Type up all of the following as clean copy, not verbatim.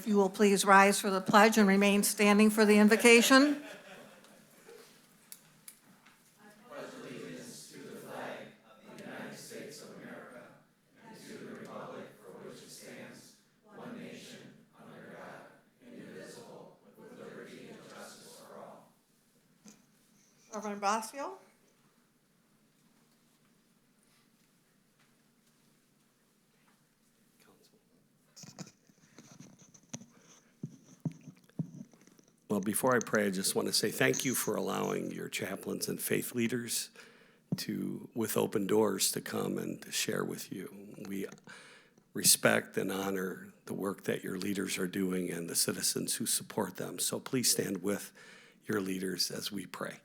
If you will please rise for the pledge and remain standing for the invocation. Reverend Basio. Well, before I pray, I just want to say thank you for allowing your chaplains and faith leaders with open doors to come and to share with you. We respect and honor the work that your leaders are doing and the citizens who support them. So please stand with your leaders as we pray.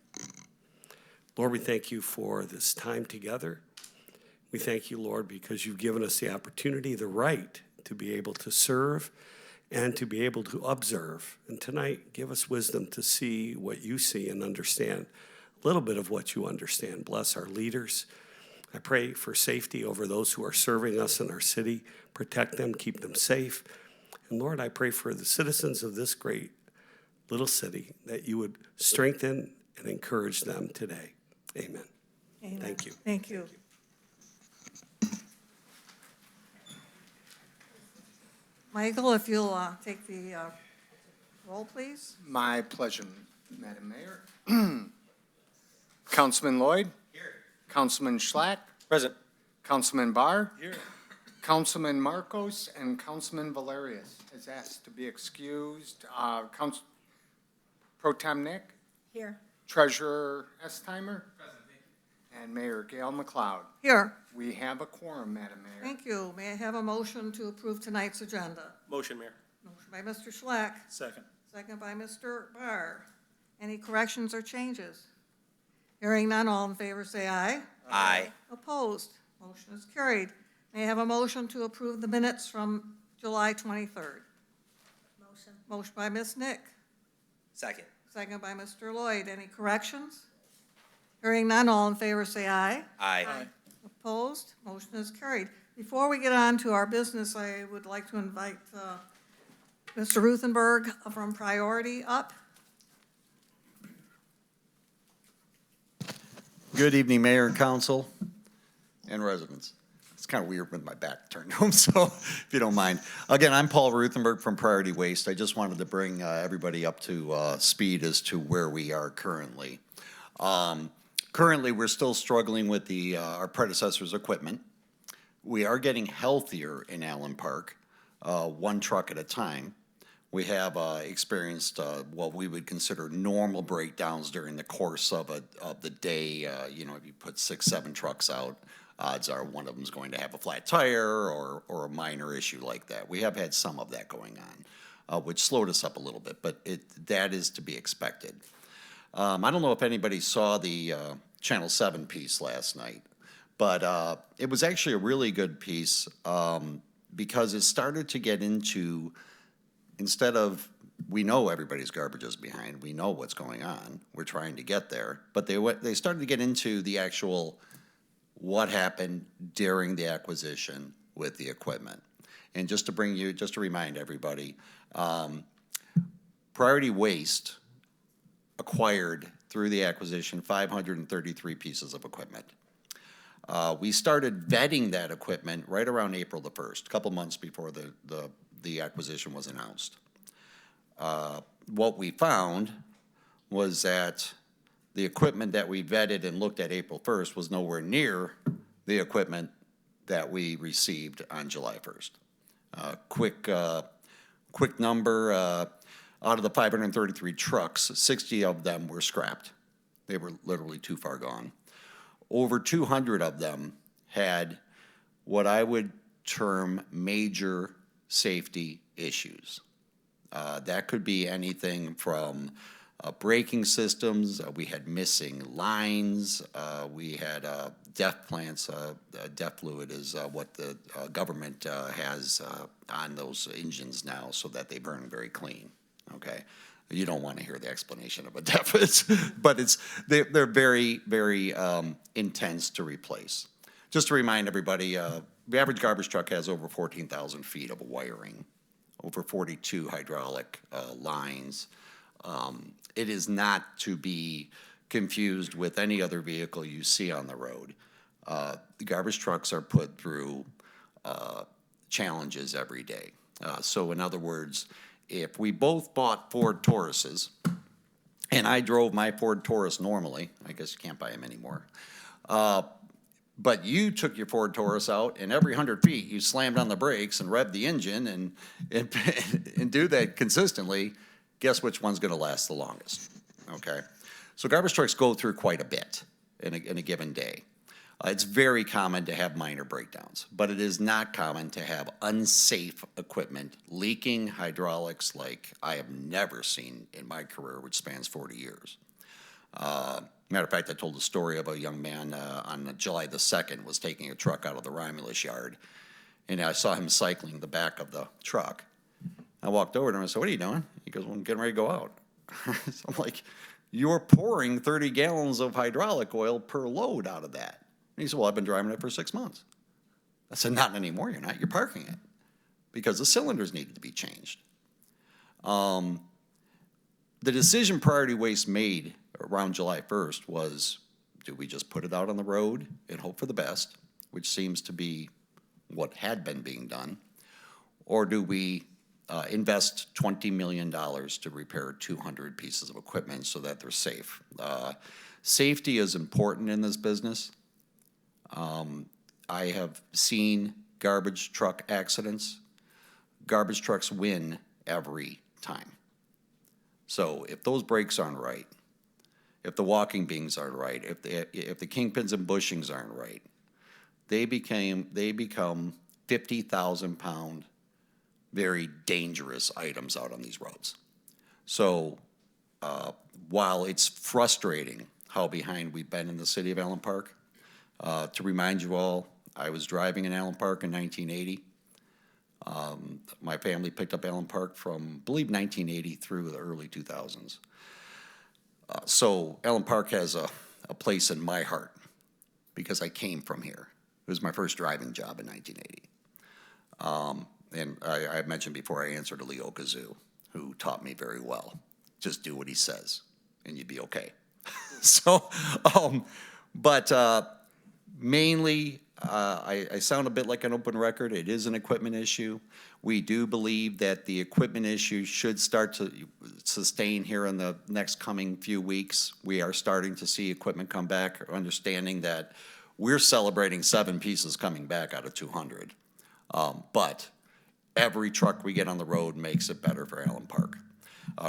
Lord, we thank you for this time together. We thank you, Lord, because you've given us the opportunity, the right to be able to serve and to be able to observe. And tonight, give us wisdom to see what you see and understand a little bit of what you understand. Bless our leaders. I pray for safety over those who are serving us in our city. Protect them, keep them safe. And Lord, I pray for the citizens of this great little city that you would strengthen and encourage them today. Amen. Amen. Thank you. Thank you. Michael, if you'll take the roll, please. My pleasure, Madam Mayor. Councilman Lloyd? Here. Councilman Schlack? Present. Councilman Barr? Here. Councilman Marcos and Councilman Valerius is asked to be excused. Council Pro Tem Nick? Here. Treasurer Estheimer? Present. And Mayor Gail McLeod. Here. We have a quorum, Madam Mayor. Thank you. May I have a motion to approve tonight's agenda? Motion, Mayor. Motion by Mr. Schlack, Second. second by Mr. Barr. Any corrections or changes? Hearing none, all in favor say aye. Aye. Opposed? Motion is carried. May I have a motion to approve the minutes from July 23rd? Motion. Motion by Ms. Nick, Second. second by Mr. Lloyd. Any corrections? Hearing none, all in favor say aye. Aye. Opposed? Motion is carried. Before we get on to our business, I would like to invite Mr. Ruthenberg from Priority up. Good evening, Mayor and Council and residents. It's kind of weird with my back turned to them, so if you don't mind. Again, I'm Paul Ruthenberg from Priority Waste. I just wanted to bring everybody up to speed as to where we are currently. Currently, we're still struggling with our predecessor's equipment. We are getting healthier in Allen Park, one truck at a time. We have experienced what we would consider normal breakdowns during the course of the day. If you put 6, 7 trucks out, odds are one of them is going to have a flat tire or a minor issue like that. We have had some of that going on, which slowed us up a little bit, but that is to be expected. I don't know if anybody saw the Channel 7 piece last night, but it was actually a really good piece because it started to get into, instead of, we know everybody's garbage is behind, we know what's going on, we're trying to get there, but they started to get into the actual what happened during the acquisition with the equipment. And just to remind everybody, Priority Waste acquired through the acquisition 533 pieces of equipment. We started vetting that equipment right around April the 1st, a couple months before the acquisition was announced. What we found was that the equipment that we vetted and looked at April 1st was nowhere near the equipment that we received on July 1st. Quick number, out of the 533 trucks, 60 of them were scrapped. They were literally too far gone. Over 200 of them had what I would term major safety issues. That could be anything from braking systems. We had missing lines. We had DEF plants. DEF fluid is what the government has on those engines now so that they burn very clean. Okay, you don't want to hear the explanation of a DEF, but they're very, very intense to replace. Just to remind everybody, the average garbage truck has over 14,000 feet of wiring over 42 hydraulic lines. It is not to be confused with any other vehicle you see on the road. The garbage trucks are put through challenges every day. So in other words, if we both bought Ford Tauruses, and I drove my Ford Taurus normally, I guess you can't buy them anymore, but you took your Ford Taurus out, and every 100 feet, you slammed on the brakes and revved the engine and do that consistently, guess which one's gonna last the longest, okay? So garbage trucks go through quite a bit in a given day. It's very common to have minor breakdowns, but it is not common to have unsafe equipment, leaking hydraulics like I have never seen in my career, which spans 40 years. Matter of fact, I told a story of a young man on July the 2nd was taking a truck out of the Romulus yard, and I saw him cycling the back of the truck. I walked over to him and said, "What are you doing?" He goes, "Well, I'm getting ready to go out." So I'm like, "You're pouring 30 gallons of hydraulic oil per load out of that." And he said, "Well, I've been driving it for 6 months." I said, "Not anymore, you're not. You're parking it because the cylinders needed to be changed." The decision Priority Waste made around July 1st was, do we just put it out on the road and hope for the best, which seems to be what had been being done, or do we invest $20 million to repair 200 pieces of equipment so that they're safe? Safety is important in this business. I have seen garbage truck accidents. Garbage trucks win every time. So if those brakes aren't right, if the walking beams aren't right, if the kingpins and bushings aren't right, they become 50,000-pound, very dangerous items out on these roads. So while it's frustrating how behind we've been in the city of Allen Park, to remind you all, I was driving in Allen Park in 1980. My family picked up Allen Park from, I believe, 1980 through the early 2000s. So Allen Park has a place in my heart because I came from here. It was my first driving job in 1980. And I mentioned before I answered to Leo Kazoo, who taught me very well. Just do what he says, and you'd be okay. So, mainly, I sound a bit like an open record. It is an equipment issue. We do believe that the equipment issue should start to sustain here in the next coming few weeks. We are starting to see equipment come back, understanding that we're celebrating 7 pieces coming back out of 200. But every truck we get on the road makes it better for Allen Park.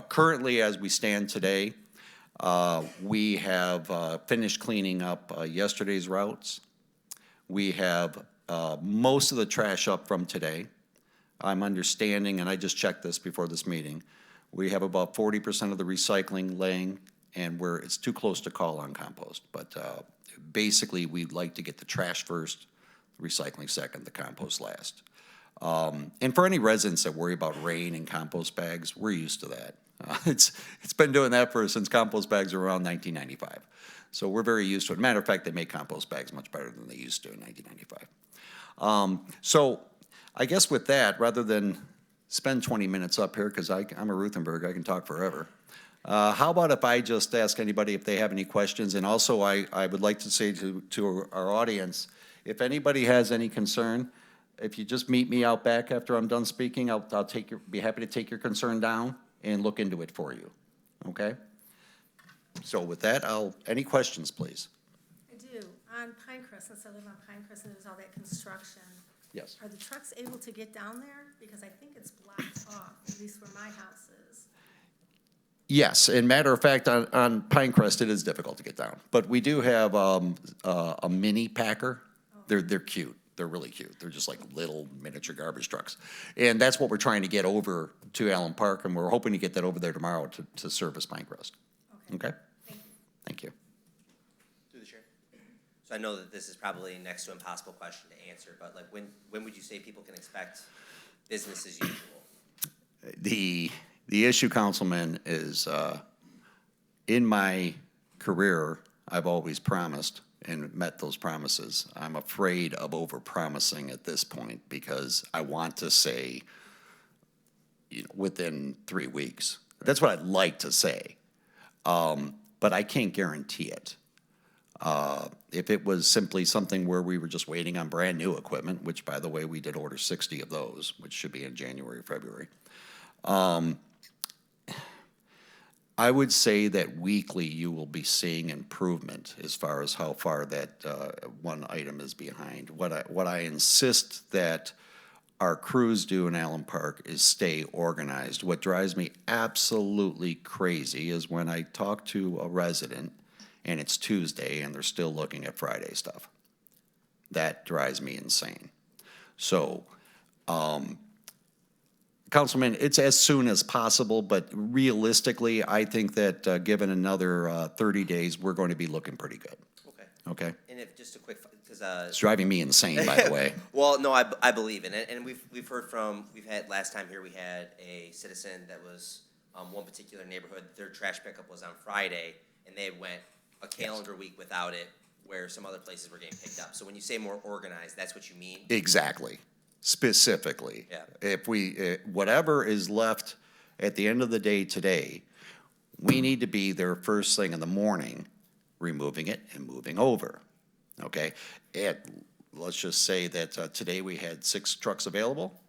Currently, as we stand today, we have finished cleaning up yesterday's routes. We have most of the trash up from today. I'm understanding, and I just checked this before this meeting, we have about 40% of the recycling laying, and it's too close to call on compost. But basically, we'd like to get the trash first, the recycling second, the compost last. And for any residents that worry about rain and compost bags, we're used to that. It's been doing that since compost bags were around 1995. So we're very used to it. Matter of fact, they make compost bags much better than they used to in 1995. So I guess with that, rather than spend 20 minutes up here, because I'm a Ruthenberg, I can talk forever. How about if I just ask anybody if they have any questions? And also, I would like to say to our audience, if anybody has any concern, if you just meet me out back after I'm done speaking, I'll be happy to take your concern down and look into it for you, okay? So with that, any questions, please? I do. On Pinecrest, since I live on Pinecrest and there's all that construction, Yes. are the trucks able to get down there? Because I think it's blocked off, at least where my house is. Yes, and matter of fact, on Pinecrest, it is difficult to get down. But we do have a mini packer. They're cute. They're really cute. They're just like little miniature garbage trucks. And that's what we're trying to get over to Allen Park, and we're hoping to get that over there tomorrow to service Pinecrest. Okay? Thank you. Through the chair. So I know that this is probably next to impossible question to answer, but like when would you say people can expect business as usual? The issue, Councilman, is in my career, I've always promised and met those promises. I'm afraid of over-promising at this point because I want to say within 3 weeks. That's what I'd like to say. But I can't guarantee it. If it was simply something where we were just waiting on brand new equipment, which by the way, we did order 60 of those, which should be in January or February. I would say that weekly you will be seeing improvement as far as how far that one item is behind. What I insist that our crews do in Allen Park is stay organized. What drives me absolutely crazy is when I talk to a resident and it's Tuesday and they're still looking at Friday stuff. That drives me insane. So, Councilman, it's as soon as possible, but realistically, I think that given another 30 days, we're going to be looking pretty good. Okay. Okay? And if, just a quick, because, It's driving me insane, by the way. well, no, I believe in it, and we've heard from, last time here, we had a citizen that was, one particular neighborhood, their trash pickup was on Friday, and they went a calendar week without it, where some other places were getting picked up. So when you say more organized, that's what you mean? Exactly. Specifically. Yeah. If we, whatever is left at the end of the day today, we need to be there first thing in the morning, removing it and moving over. Okay? Let's just say that today we had 6 trucks available.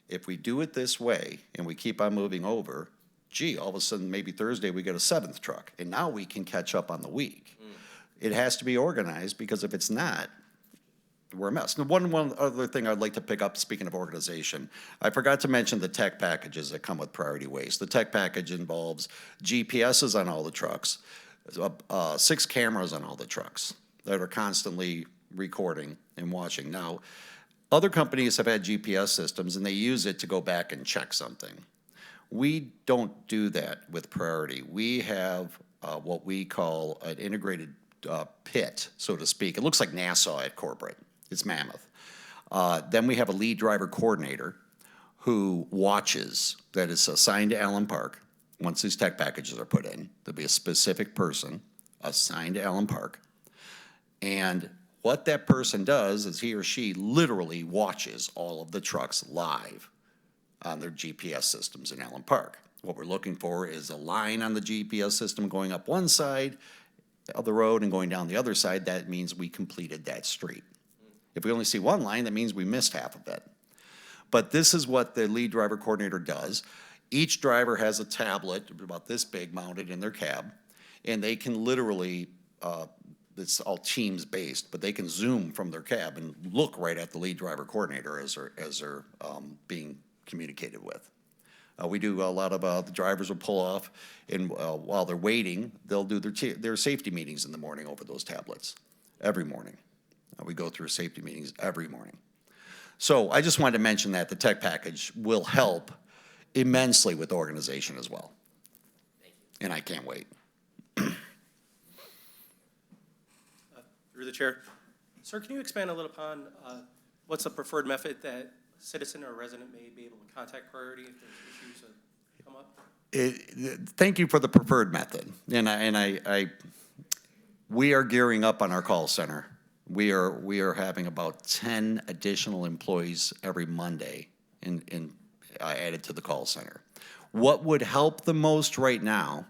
If we do it this way and we keep on moving over, gee, all of a sudden maybe Thursday we get a 7th truck, and now we can catch up on the week. It has to be organized, because if it's not, we're a mess. Now, one other thing I'd like to pick up, speaking of organization, I forgot to mention the tech packages that come with Priority Waste. The tech package involves GPSs on all the trucks, 6 cameras on all the trucks that are constantly recording and watching. Now, other companies have had GPS systems, and they use it to go back and check something. We don't do that with Priority. We have what we call an integrated pit, so to speak. It looks like Nassau at corporate. It's mammoth. Then we have a lead driver coordinator who watches, that is assigned to Allen Park. Once these tech packages are put in, there'll be a specific person assigned to Allen Park. And what that person does is he or she literally watches all of the trucks live on their GPS systems in Allen Park. What we're looking for is a line on the GPS system going up one side of the road and going down the other side. That means we completed that street. If we only see one line, that means we missed half of it. But this is what the lead driver coordinator does. Each driver has a tablet about this big mounted in their cab, and they can literally, it's all Teams based, but they can zoom from their cab and look right at the lead driver coordinator as they're being communicated with. We do a lot of, the drivers will pull off, and while they're waiting, they'll do their safety meetings in the morning over those tablets, every morning. We go through safety meetings every morning. So I just wanted to mention that the tech package will help immensely with organization as well. Thank you. And I can't wait. Through the chair. Sir, can you expand a little upon what's the preferred method that a citizen or a resident may be able to contact Priority if there's issues that come up? Thank you for the preferred method. And we are gearing up on our call center. We are having about 10 additional employees every Monday added to the call center. What would help the most right now,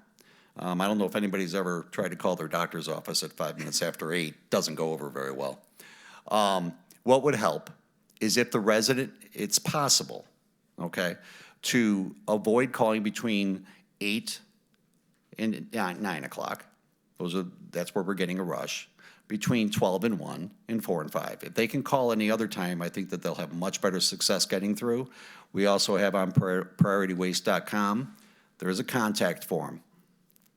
I don't know if anybody's ever tried to call their doctor's office at 5 minutes after 8, doesn't go over very well. What would help is if the resident, it's possible, okay, to avoid calling between 8 and 9 o'clock. That's where we're getting a rush. Between 12 and 1 and 4 and 5. If they can call any other time, I think that they'll have much better success getting through. We also have on prioritywaste.com, there is a contact form,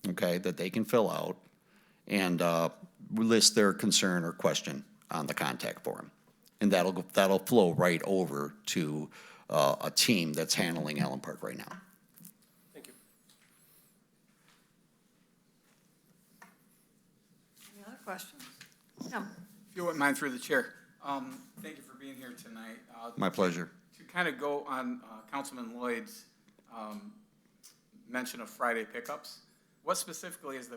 okay, that they can fill out and list their concern or question on the contact form. And that'll flow right over to a team that's handling Allen Park right now. Thank you. Any other questions? Yeah. If you wouldn't mind, through the chair. Thank you for being here tonight. My pleasure. To kind of go on Councilman Lloyd's mention of Friday pickups, what specifically is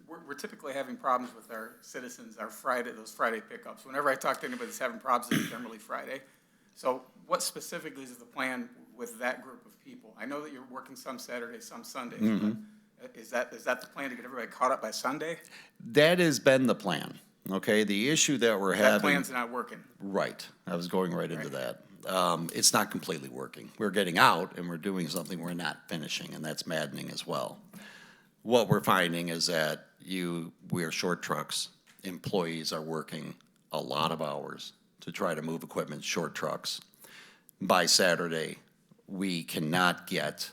we're typically having problems with our citizens, those Friday pickups. Whenever I talk to anybody that's having problems, it's generally Friday. So what specifically is the plan with that group of people? I know that you're working some Saturdays, some Sundays, but is that the plan to get everybody caught up by Sunday? That has been the plan, okay? The issue that we're That having. plan's not working. Right, I was going right into that. It's not completely working. We're getting out and we're doing something we're not finishing, and that's maddening as well. What we're finding is that we are short trucks. Employees are working a lot of hours to try to move equipment, short trucks. By Saturday, we cannot get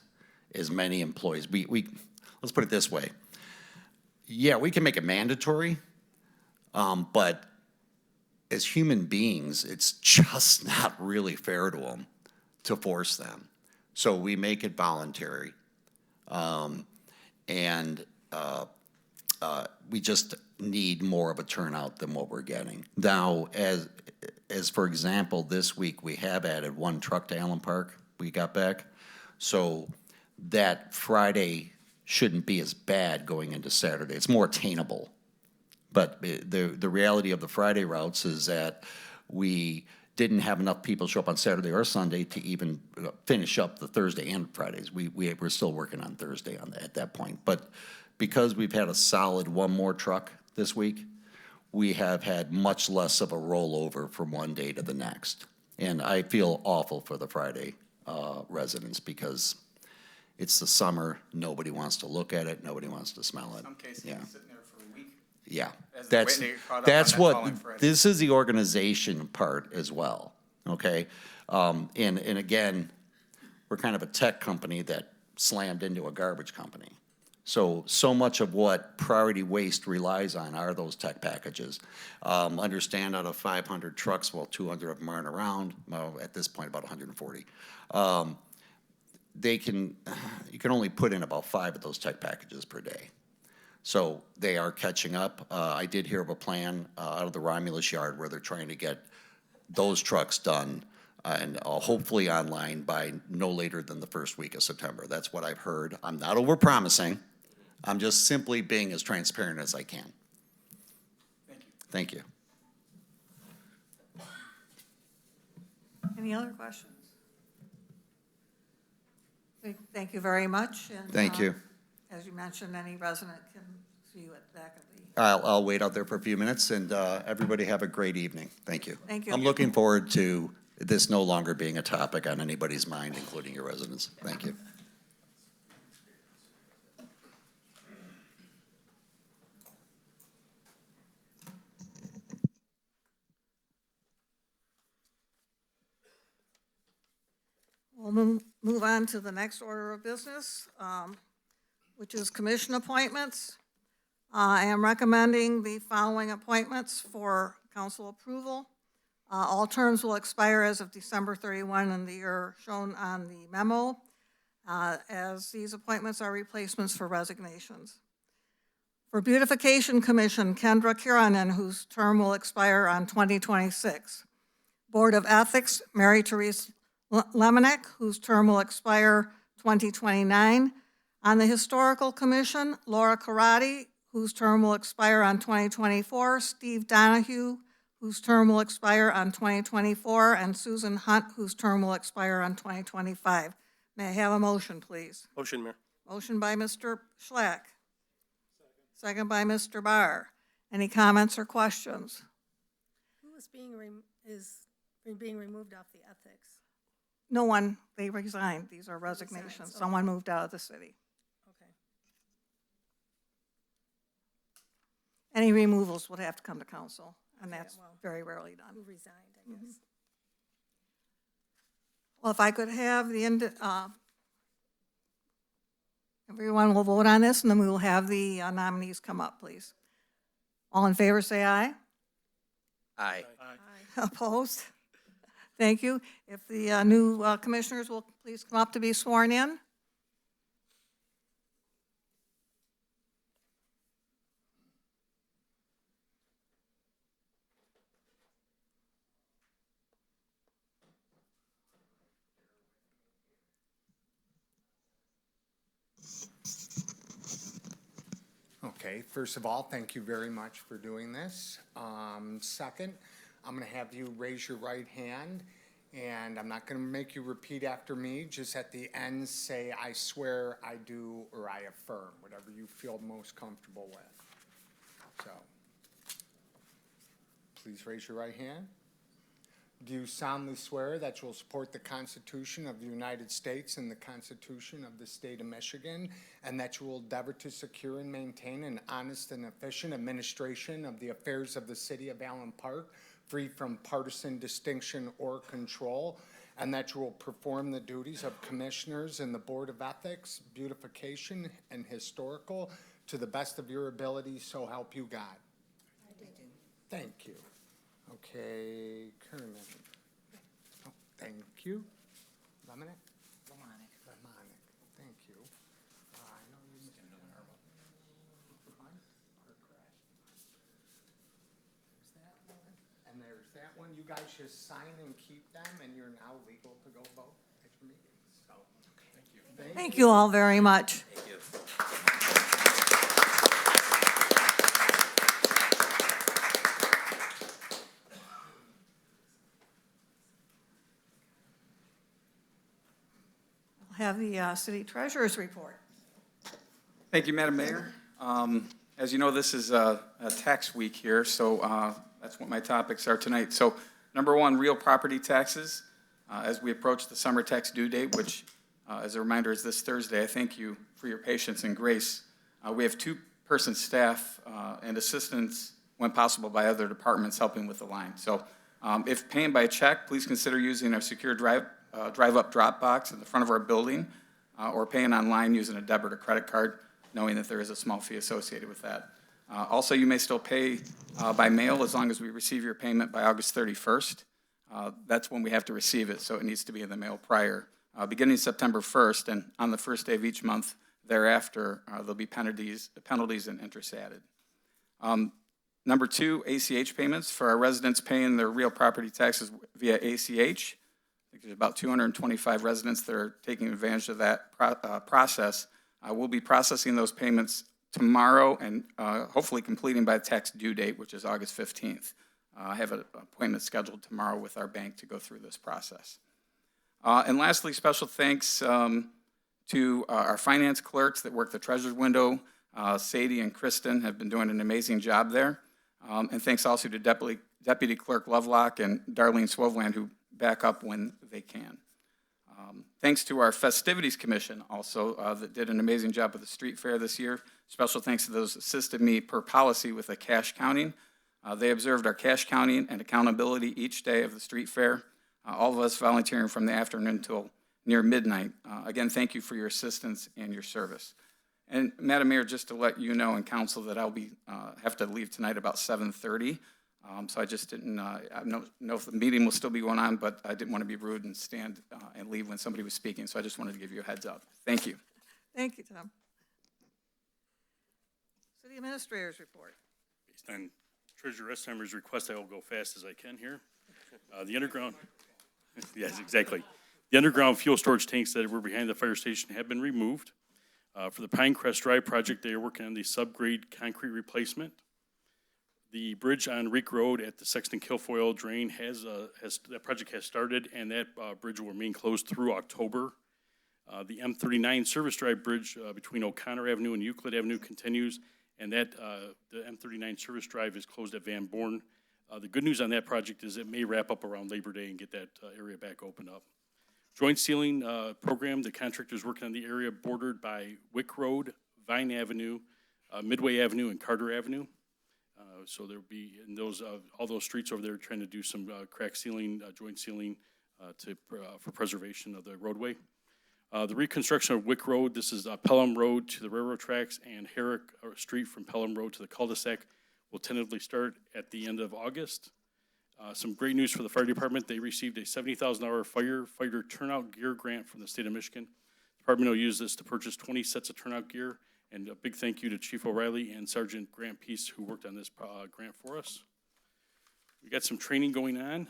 as many employees. Let's put it this way. Yeah, we can make it mandatory, but as human beings, it's just not really fair to them to force them. So we make it voluntary. We just need more of a turnout than what we're getting. Now, as for example, this week we have added one truck to Allen Park we got back. So that Friday shouldn't be as bad going into Saturday. It's more attainable. But the reality of the Friday routes is that we didn't have enough people show up on Saturday or Sunday to even finish up the Thursday and Fridays. We're still working on Thursday at that point. But because we've had a solid one more truck this week, we have had much less of a rollover from one day to the next. And I feel awful for the Friday residents because it's the summer, nobody wants to look at it, nobody wants to smell it. In some cases, Yeah. it's sitting there for a week. Yeah, As they're that's, waiting to get caught up on that's that following what, Friday. this is the organization part as well, okay? And again, we're kind of a tech company that slammed into a garbage company. So much of what Priority Waste relies on are those tech packages. Understand out of 500 trucks, well, 200 of them aren't around, well, at this point, about 140. You can only put in about 5 of those tech packages per day. So they are catching up. I did hear of a plan out of the Romulus yard where they're trying to get those trucks done and hopefully online by no later than the first week of September. That's what I've heard. I'm not overpromising. I'm just simply being as transparent as I can. Thank you. Any other questions? Thank you very much. And, Thank you. As you mentioned, any resident can see you at the back of the. I'll wait out there for a few minutes, and everybody have a great evening. Thank you. Thank you. I'm looking forward to this no longer being a topic on anybody's mind, including your residents. Thank you. We'll move on to the next order of business, which is commission appointments. I am recommending the following appointments for council approval. All terms will expire as of December 31 in the year shown on the memo, as these appointments are replacements for resignations. For Beautification Commission, Kendra Keranen, whose term will expire on 2026. Board of Ethics, Mary Therese Lemanek, whose term will expire 2029. On the Historical Commission, Laura Corradi, whose term will expire on 2024. Steve Donohue, whose term will expire on 2024. And Susan Hunt, whose term will expire on 2025. May I have a motion, please? Motion, Mayor. Motion by Mr. Schlack. Second by Mr. Barr. Any comments or questions? Who is being removed off the ethics? No one, they resigned. These are resignations. okay. Someone moved out of the city. Okay. Any removals would have to come to council, and Okay, that's well, very rarely done. Who resigned, I guess. Well, if I could have everyone will vote on this, and then we will have the nominees come up, please. All in favor, say aye. Aye. Opposed? Thank you. If the new commissioners will please come up to be sworn in. Okay, first of all, thank you very much for doing this. Second, I'm going to have you raise your right hand And I'm not going to make you repeat after me. Just at the end, say, I swear, I do, or I affirm, whatever you feel most comfortable with. So, please raise your right hand. Do you solemnly swear that you will support the Constitution of the United States and the Constitution of the State of Michigan, and that you will endeavor to secure and maintain an honest and efficient administration of the affairs of the city of Allen Park, free from partisan distinction or control, and that you will perform the duties of commissioners in the Board of Ethics, Beautification, and Historical to the best of your ability, so help you God? I do. Thank you. Okay, Keranen. Oh, thank you. Lemanek? Lemanek. Thank you. I know you missed another one. And there's that one. You guys just sign and keep them, and you're now legal to go vote at your meeting. So, thank you. Thank you all very much. Thank you. I'll have the city treasurer's report. Thank you, Madam Mayor. As you know, this is a tax week here, so that's what my topics are tonight. So, number one, real property taxes. As we approach the summer tax due date, which, as a reminder, is this Thursday, I thank you for your patience and grace. We have two-person staff and assistants, when possible, by other departments helping with the line. So, if paying by check, please consider using our secure drive-up drop box in the front of our building, or paying online using a debit or credit card, knowing that there is a small fee associated with that. Also, you may still pay by mail as long as we receive your payment by August 31st. That's when we have to receive it, so it needs to be in the mail prior. Beginning September 1st, and on the first day of each month thereafter, there'll be penalties and interest added. Number two, ACH payments for our residents paying their real property taxes via ACH. I think there's about 225 residents that are taking advantage of that process. We'll be processing those payments tomorrow and hopefully completing by the tax due date, which is August 15th. I have an appointment scheduled tomorrow with our bank to go through this process. And lastly, special thanks to our finance clerks that work the treasurer's window. Sadie and Kristen have been doing an amazing job there. And thanks also to Deputy Clerk Lovelock and Darlene Swoveland, who back up when they can. Thanks to our Festivities Commission also that did an amazing job with the street fair this year. Special thanks to those assisted me per policy with the cash counting. They observed our cash counting and accountability each day of the street fair. All of us volunteering from the afternoon until near midnight. Again, thank you for your assistance and your service. And Madam Mayor, just to let you know and council that I'll be have to leave tonight about 7:30. So I just didn't I don't know if the meeting will still be going on, but I didn't want to be rude and stand and leave when somebody was speaking. So I just wanted to give you a heads up. Thank you. Thank you, Tom. City Administrator's report. Based on Treasurer Estheimer's request, I will go fast as I can here. The underground, yes, exactly. The underground fuel storage tanks that were behind the fire station have been removed. For the Pinecrest Drive project, they are working on the subgrade concrete replacement. The bridge on Reek Road at the Sexton Kilfoyle drain that project has started, and that bridge will remain closed through October. The M39 Service Drive bridge between O'Connor Avenue and Euclid Avenue continues, and that the M39 Service Drive is closed at Van Born. The good news on that project is it may wrap up around Labor Day and get that area back opened up. Joint sealing program, the contractor is working on the area bordered by Wick Road, Vine Avenue, Midway Avenue, and Carter Avenue. So there'll be in those all those streets over there trying to do some crack sealing, joint sealing for preservation of the roadway. The reconstruction of Wick Road, this is Pelham Road to the railroad tracks, and Herrick Street from Pelham Road to the cul-de-sac will tentatively start at the end of August. Some great news for the fire department. They received a $70,000 firefighter turnout gear grant from the state of Michigan. The department will use this to purchase 20 sets of turnout gear, and a big thank you to Chief O'Reilly and Sergeant Grant Peace, who worked on this grant for us. We got some training going on.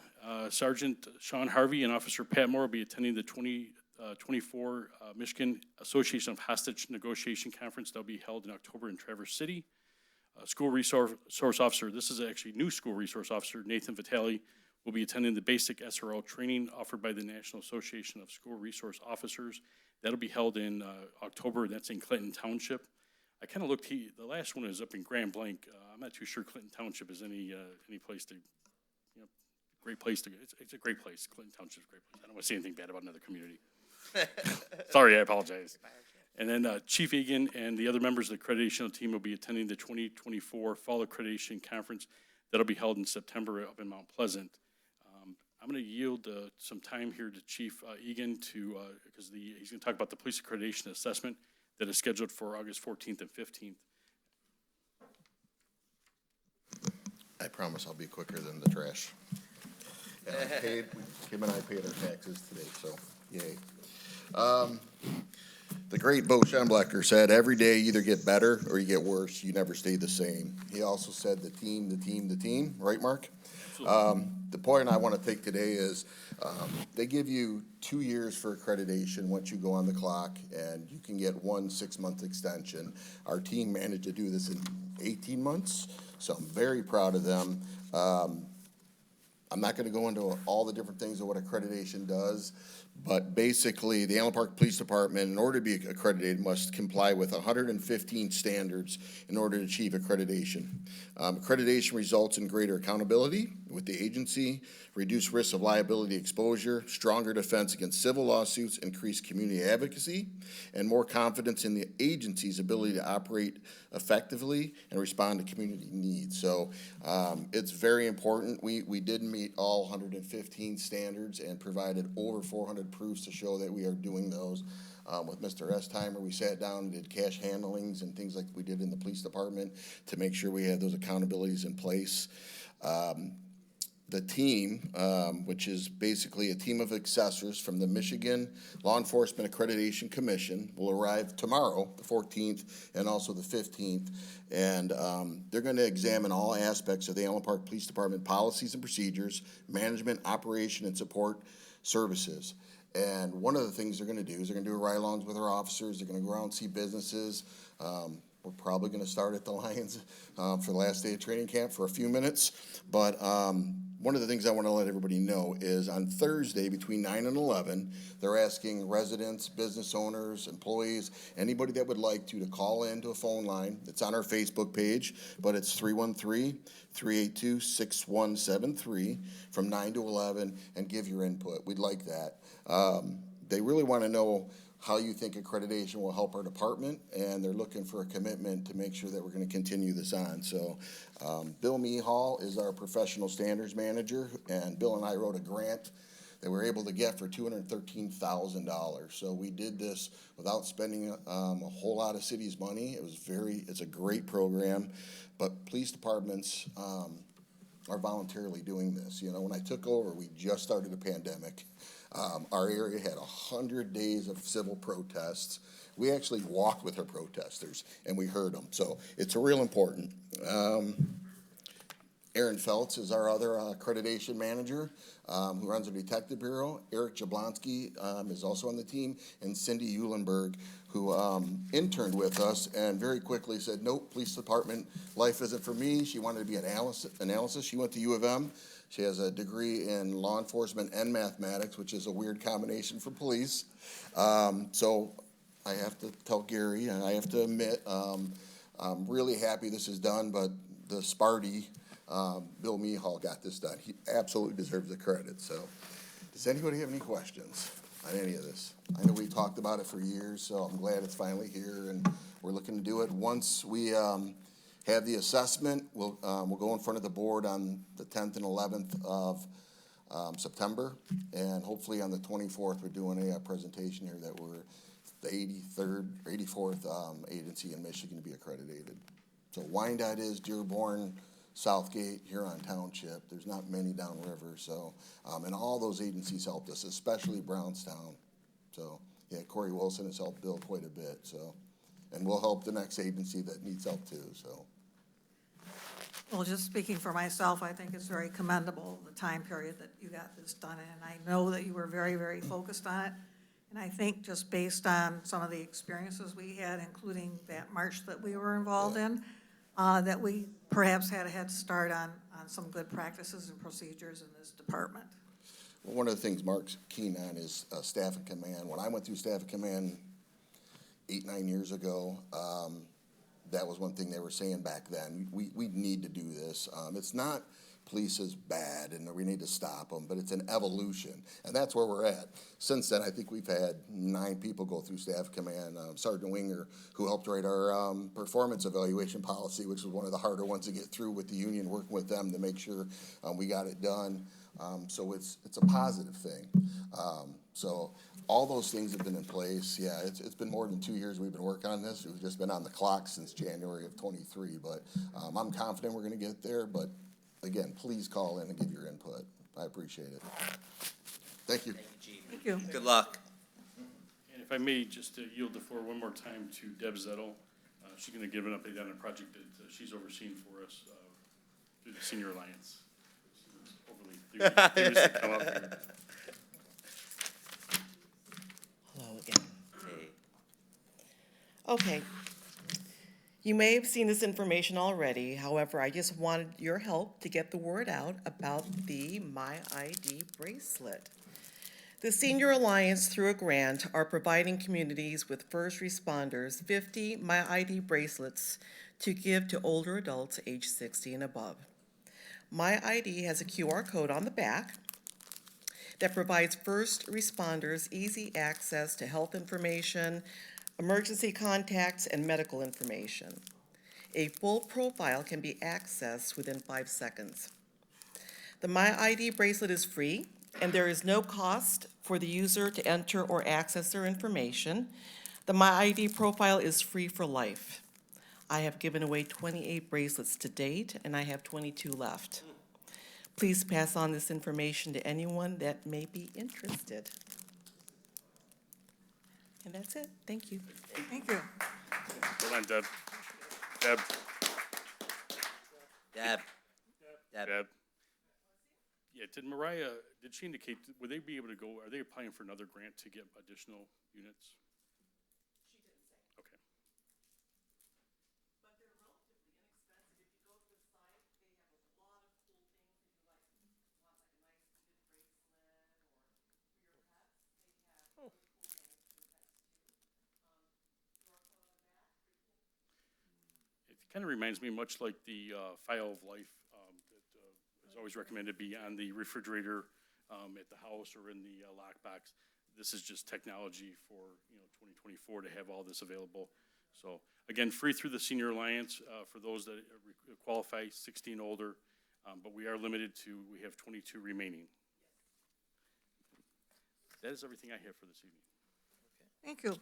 Sergeant Sean Harvey and Officer Pat Moore will be attending the 2024 Michigan Association of Hostage Negotiation Conference that will be held in October in Traverse City. School resource officer, this is actually new school resource officer, Nathan Vitale, will be attending the basic SRO training offered by the National Association of School Resource Officers. That'll be held in October, and that's in Clinton Township. I kind of looked, the last one is up in Grand Blanc. I'm not too sure Clinton Township is any place to, great place to go. It's a great place. Clinton Township's a great place. I don't want to say anything bad about another community. Sorry, I apologize. And then Chief Egan and the other members of the accreditation team will be attending the 2024 Fall Accreditation Conference that'll be held in September up in Mount Pleasant. I'm going to yield some time here to Chief Egan because he's going to talk about the police accreditation assessment that is scheduled for August 14th and 15th. I promise I'll be quicker than the trash. And Kim and I paid our taxes today, so yay. The great Bo Schemblecker said, every day you either get better or you get worse. You never stay the same. He also said the team, right, Mark? The point I want to take today is they give you 2 years for accreditation once you go on the clock, and you can get 1 6-month extension. Our team managed to do this in 18 months, so I'm very proud of them. I'm not going to go into all the different things of what accreditation does, but basically the Allen Park Police Department, in order to be accredited, must comply with 115 standards in order to achieve accreditation. Accreditation results in greater accountability with the agency, reduced risk of liability exposure, stronger defense against civil lawsuits, increased community advocacy, and more confidence in the agency's ability to operate effectively and respond to community needs. So it's very important. We did meet all 115 standards and provided over 400 proofs to show that we are doing those. With Mr. Estheimer, we sat down and did cash handlings and things like we did in the police department to make sure we had those accountabilities in place. The team, which is basically a team of assessors from the Michigan Law Enforcement Accreditation Commission, will arrive tomorrow, the 14th, and also the 15th. And they're going to examine all aspects of the Allen Park Police Department policies and procedures, management, operation, and support services. And one of the things they're going to do is they're going to do ride-alongs with our officers. They're going to go around and see businesses. We're probably going to start at the Lions for the last day of training camp for a few minutes. But one of the things I want to let everybody know is on Thursday between 9 and 11, they're asking residents, business owners, employees, anybody that would like to call in to a phone line. It's on our Facebook page, but it's 313-382-6173 from 9 to 11 and give your input. We'd like that. They really want to know how you think accreditation will help our department, and they're looking for a commitment to make sure that we're going to continue this on. So Bill Mehall is our professional standards manager, and Bill and I wrote a grant that we were able to get for $213,000. So we did this without spending a whole lot of city's money. It's a great program, but police departments are voluntarily doing this. You know, when I took over, we just started a pandemic. Our area had 100 days of civil protests. We actually walked with our protesters, and we heard them. So it's real important. Aaron Feltz is our other accreditation manager who runs the Detective Bureau. Eric Jablonski is also on the team, and Cindy Eulenberg, who interned with us and very quickly said, nope, police department life isn't for me. She wanted to be an analysis. She went to U of M. She has a degree in law enforcement and mathematics, which is a weird combination for police. So I have to tell Gary, and I have to admit, I'm really happy this is done, but the Sparty, Bill Mehall, got this done. He absolutely deserves the credit. So does anybody have any questions on any of this? I know we talked about it for years, so I'm glad it's finally here, and we're looking to do it. Once we have the assessment, we'll go in front of the board on the 10th and 11th of September, and hopefully on the 24th, we're doing a presentation here that we're the 83rd, 84th agency in Michigan to be accredited. So Wyandotte is Dearborn, Southgate, Huron Township. There's not many downriver, so, and all those agencies helped us, especially Brownstown. So, yeah, Corey Wilson has helped Bill quite a bit, so, and we'll help the next agency that needs help too, so. Well, just speaking for myself, I think it's very commendable, the time period that you got this done in. And I know that you were very, very focused on it. And I think just based on some of the experiences we had, including that march that we were involved in, that we perhaps had a head start on some good practices and procedures in this department. Well, one of the things Mark's keen on is staff and command. When I went through staff and command 8, 9 years ago, that was one thing they were saying back then. We need to do this. It's not police is bad and we need to stop them, but it's an evolution, and that's where we're at. Since then, I think we've had 9 people go through staff command. Sergeant Winger, who helped write our performance evaluation policy, which was one of the harder ones to get through with the union, working with them to make sure we got it done. So it's a positive thing. So all those things have been in place. Yeah, it's been more than 2 years we've been working on this. We've just been on the clock since January of 23, but I'm confident we're gonna get there, but again, please call in and give your input. I appreciate it. Thank you. Thank you, Chief. Thank you. Good luck. And if I may, just to yield the floor one more time to Deb Zettel. She's going to give an update on a project that she's overseen for us through the Senior Alliance. Hopefully, to come up here. Hello again. Hey. Okay. You may have seen this information already. However, I just wanted your help to get the word out about the My ID bracelet. The Senior Alliance, through a grant, are providing communities with first responders 50 My ID bracelets to give to older adults age 60 and above. My ID has a QR code on the back that provides first responders easy access to health information, emergency contacts, and medical information. A full profile can be accessed within 5 seconds. The My ID bracelet is free, and there is no cost for the user to enter or access their information. The My ID profile is free for life. I have given away 28 bracelets to date, and I have 22 left. Please pass on this information to anyone that may be interested. And that's it. Thank you. Thank you. Hold on, Deb. Deb. Deb. Yeah, did she indicate, would they be able to go, are they applying for another grant to get additional units? She didn't say. Okay. But they're relatively inexpensive. If you go to the site, they have a lot of cool things. If you want like a nice heated bracelet or for your pets, they have really cool things for your pets too. It kind of reminds me much like the File of Life that is always recommended be on the refrigerator at the house or in the lockbox. This is just technology for 2024 to have all this available. So again, free through the Senior Alliance for those that qualify 60 and older, but we are limited to, we have 22 remaining. That is everything I have for this evening. Thank you.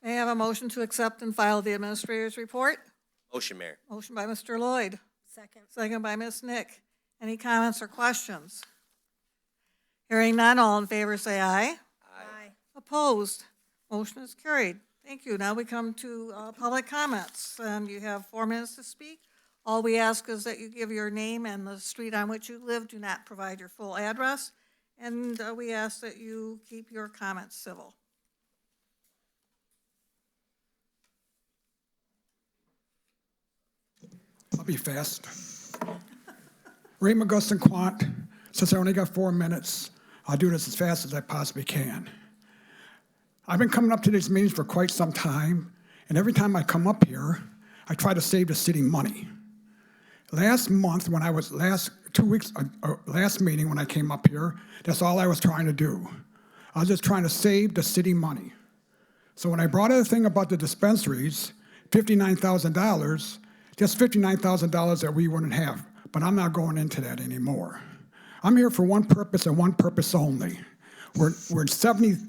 May I have a motion to accept and file the administrator's report? Motion, Mayor. Motion by Mr. Lloyd, Second. second by Ms. Nick. Any comments or questions? Hearing none, all in favor say aye. Aye. Opposed? Motion is carried. Thank you. Now we come to public comments, and you have 4 minutes to speak. All we ask is that you give your name and the street on which you live. Do not provide your full address, and we ask that you keep your comments civil. I'll be fast. Ray McGustin Quant, since I only got 4 minutes, I'll do this as fast as I possibly can. I've been coming up to these meetings for quite some time, and every time I come up here, I try to save the city money. Last month, when I was last meeting when I came up here, that's all I was trying to do. I was just trying to save the city money. So when I brought up the thing about the dispensaries, $59,000, just $59,000 that we wouldn't have, but I'm not going into that anymore. I'm here for one purpose and one purpose only. We're $70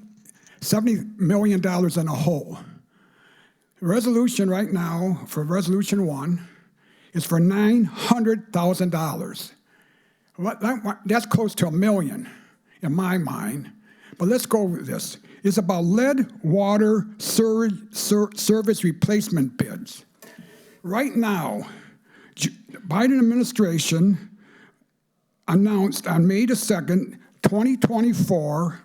million in a hole. The resolution right now for Resolution 1 is for $900,000. That's close to $1 million in my mind, but let's go with this. It's about lead water service replacement bids. Right now, Biden administration announced on May the 2nd, 2024,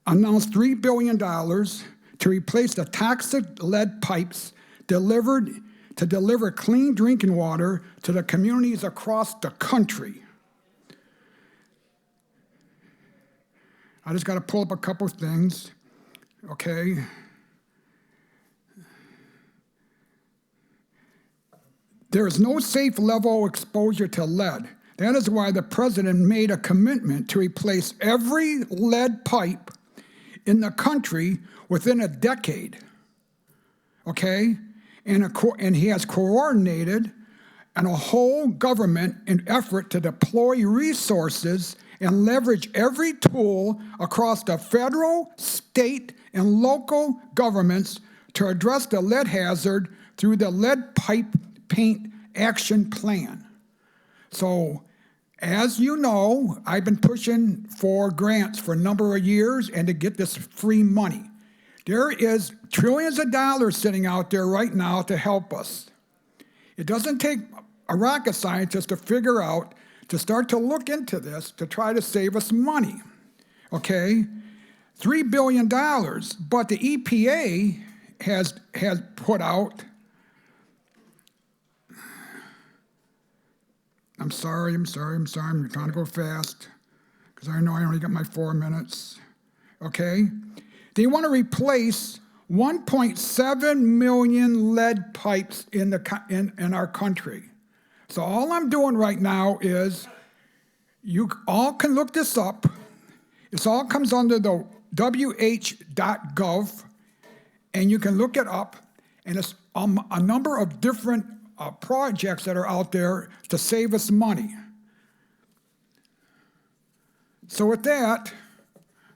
announced $3 billion to replace the toxic lead pipes delivered to deliver clean drinking water to the communities across the country. I just got to pull up a couple things, okay? There is no safe level of exposure to lead. That is why the president made a commitment to replace every lead pipe in the country within a decade, okay? And he has coordinated and a whole government in effort to deploy resources and leverage every tool across the federal, state, and local governments to address the lead hazard through the Lead Pipe Paint Action Plan. So, as you know, I've been pushing for grants for a number of years and to get this free money. There is trillions of dollars sitting out there right now to help us. It doesn't take a rocket scientist to figure out, to start to look into this, to try to save us money, okay? $3 billion, but the EPA has put out, I'm sorry, I'm trying to go fast, because I know I only got my 4 minutes, okay? They want to replace 1.7 million lead pipes in our country. So all I'm doing right now is, you all can look this up. It all comes under the wh.gov, and you can look it up, and it's a number of different projects that are out there to save us money. So with that,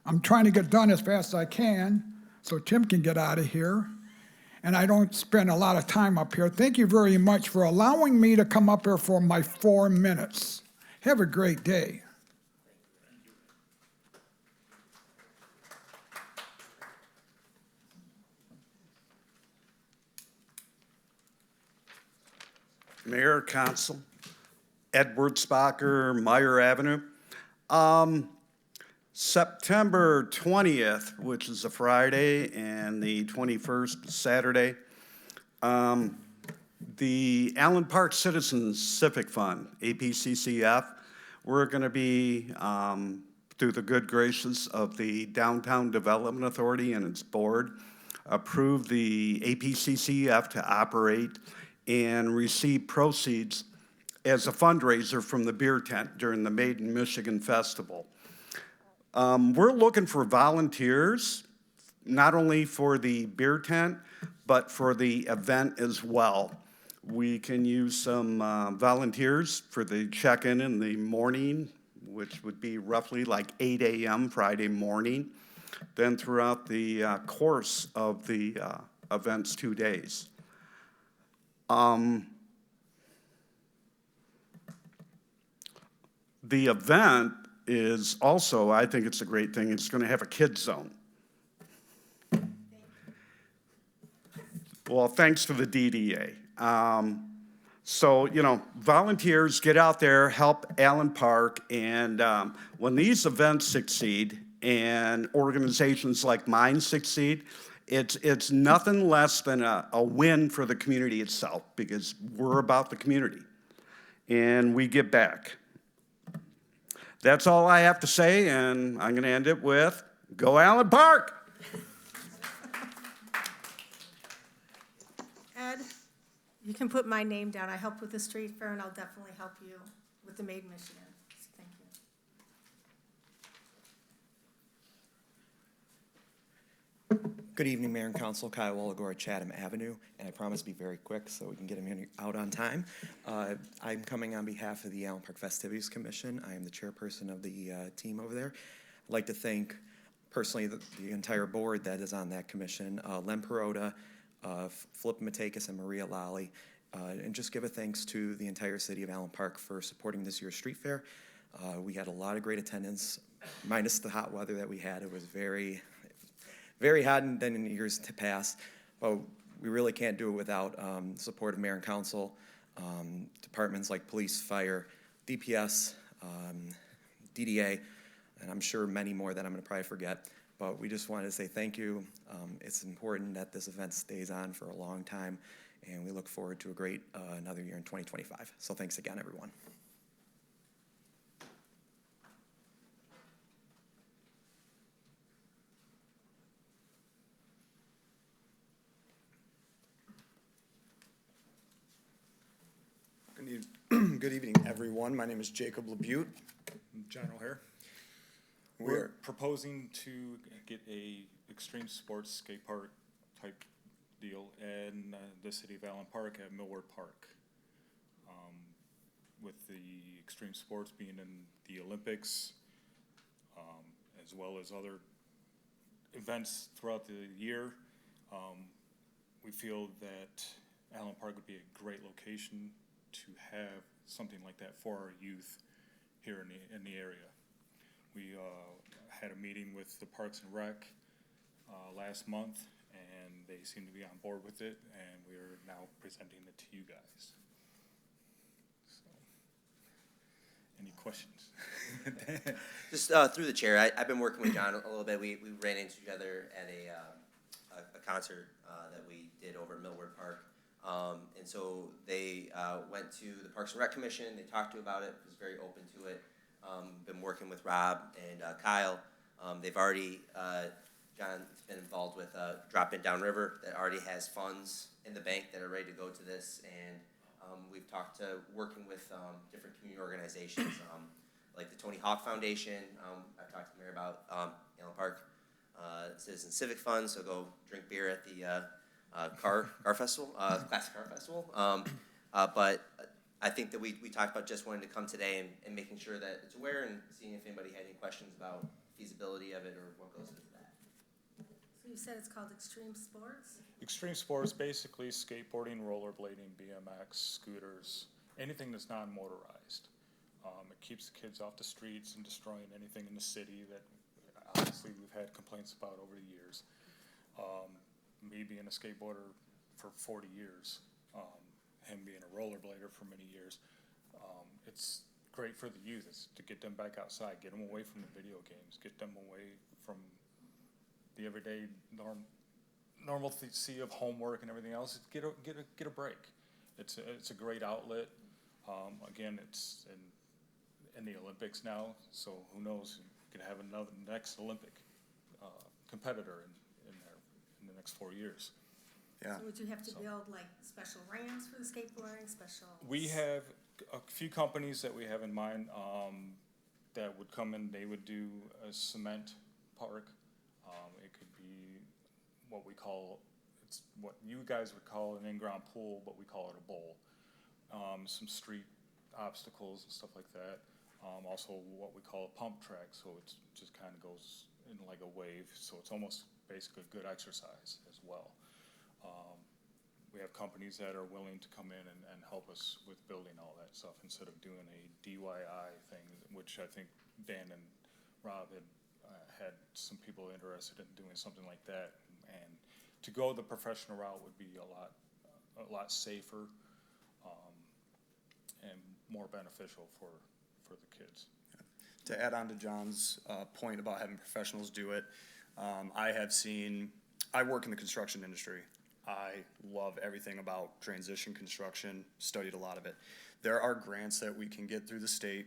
I'm trying to get done as fast as I can so Tim can get out of here. And I don't spend a lot of time up here. Thank you very much for allowing me to come up here for my 4 minutes. Have a great day. Mayor, Council, Edward Spocker, Meyer Avenue. September 20th, which is a Friday, and the 21st, Saturday, the Allen Park Citizens Civic Fund, APCCF, we're going to be, through the good graces of the Downtown Development Authority and its board, approve the APCCF to operate and receive proceeds as a fundraiser from the beer tent during the Made in Michigan Festival. We're looking for volunteers, not only for the beer tent, but for the event as well. We can use some volunteers for the check-in in the morning, which would be roughly like 8 a.m. Friday morning, then throughout the course of the event's 2 days. The event is also, I think it's a great thing, it's going to have a kids zone. Well, thanks to the DDA. So, you know, volunteers, get out there, help Allen Park, and when these events succeed and organizations like mine succeed, it's nothing less than a win for the community itself, because we're about the community and we give back. That's all I have to say, and I'm going to end it with, go Allen Park! Ed, you can put my name down. I helped with the street fair, and I'll definitely help you with the Made in Michigan. Thank you. Good evening, Mayor and Council. Kyle Walagora, Chatham Avenue, and I promise to be very quick so we can get him out on time. I'm coming on behalf of the Allen Park Festivities Commission. I am the chairperson of the team over there. I'd like to thank personally the entire board that is on that commission, Len Perota, Flip Matakis, and Maria Lally, and just give a thanks to the entire city of Allen Park for supporting this year's street fair. We had a lot of great attendance, minus the hot weather that we had. It was very hot than in years past, but we really can't do it without support of mayor and council, departments like police, fire, DPS, DDA, and I'm sure many more that I'm going to probably forget. But we just wanted to say thank you. It's important that this event stays on for a long time, and we look forward to a great another year in 2025. So thanks again, everyone. Good evening, everyone. My name is Jacob LeBute. I'm John O'Hare. We're proposing to get a extreme sports skate park type deal in the city of Allen Park at Millward Park. With the extreme sports being in the Olympics, as well as other events throughout the year, we feel that Allen Park would be a great location to have something like that for our youth here in the area. We had a meeting with the Parks and Rec last month, and they seem to be on board with it, and we're now presenting it to you guys. So, any questions? Just through the chair, I've been working with John a little bit. We ran into each other at a concert that we did over at Millward Park. And so they went to the Parks and Rec Commission. They talked to about it, was very open to it. Been working with Rob and Kyle. They've already, John's been involved with Drop In Downriver that already has funds in the bank that are ready to go to this. And we've talked to working with different community organizations like the Tony Hawk Foundation. I've talked to the mayor about Allen Park Citizen Civic Fund, so go drink beer at the car festival, classic car festival. But I think that we talked about just wanting to come today and making sure that it's aware and seeing if anybody had any questions about feasibility of it or what goes into that. So you said it's called Extreme Sports? Extreme sports, basically skateboarding, rollerblading, BMX, scooters, anything that's non-motorized. It keeps the kids off the streets and destroying anything in the city that obviously we've had complaints about over the years. Me being a skateboarder for 40 years, him being a rollerblader for many years, it's great for the youth. It's to get them back outside, get them away from the video games, get them away from the everyday normalcy of homework and everything else. Get a break. It's a great outlet. Again, it's in the Olympics now, so who knows? You could have another next Olympic competitor in the next 4 years. So would you have to build like special ramps for the skateboarding, special? We have a few companies that we have in mind that would come in. They would do a cement park. It could be what we call, it's what you guys would call an in-ground pool, but we call it a bowl. Some street obstacles and stuff like that. Also what we call a pump track, so it just kind of goes in like a wave, so it's almost basically good exercise as well. We have companies that are willing to come in and help us with building all that stuff instead of doing a DIY thing, which I think Dan and Rob had some people interested in doing something like that. And to go the professional route would be a lot safer and more beneficial for the kids. To add on to John's point about having professionals do it, I work in the construction industry. I love everything about transition construction, studied a lot of it. There are grants that we can get through the state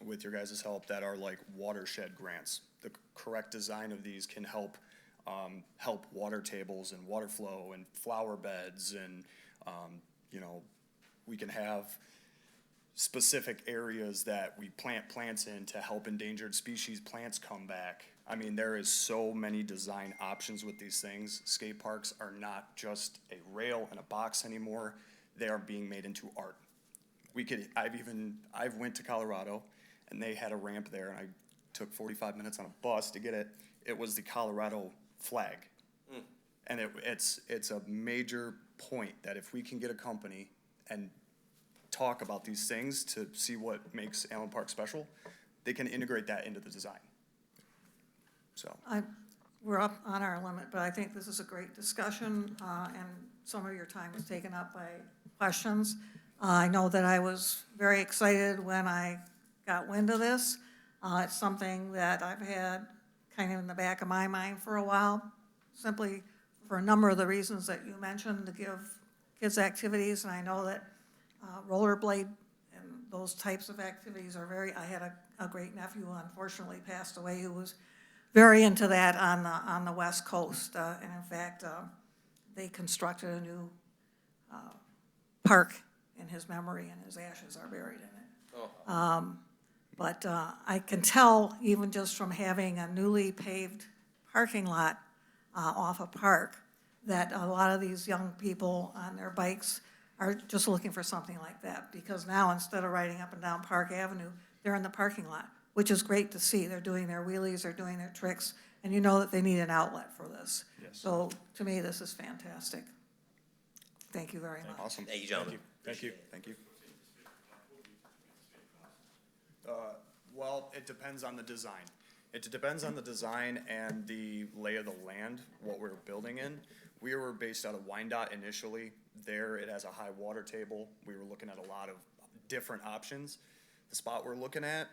with your guys' help that are like watershed grants. The correct design of these can help water tables and water flow and flower beds, and we can have specific areas that we plant plants in to help endangered species plants come back. I mean, there is so many design options with these things. Skate parks are not just a rail and a box anymore. They are being made into art. I've went to Colorado and they had a ramp there, and I took 45 minutes on a bus to get it. It was the Colorado flag. And it's a major point that if we can get a company and talk about these things to see what makes Allen Park special, they can integrate that into the design. So we're up on our limit, but I think this is a great discussion, and some of your time was taken up by questions. I know that I was very excited when I got wind of this. It's something that I've had kind of in the back of my mind for a while, simply for a number of the reasons that you mentioned, to give kids' activities, and I know that rollerblade and those types of activities are I had a great nephew who unfortunately passed away who was very into that on the West Coast. And in fact, they constructed a new park in his memory, and his ashes are buried in it. But I can tell, even just from having a newly paved parking lot off a park, that a lot of these young people on their bikes are just looking for something like that, because now instead of riding up and down Park Avenue, they're in the parking lot, which is great to see. They're doing their wheelies, they're doing their tricks, and you know that they need an outlet for this. Yes. So to me, this is fantastic. Thank you very much. Awesome. Thank you, gentlemen. Thank you. Thank you. Well, it depends on the design. It depends on the design and the lay of the land, what we're building in. We were based out of Wyandotte initially. There, it has a high water table. We were looking at a lot of different options. The spot we're looking at,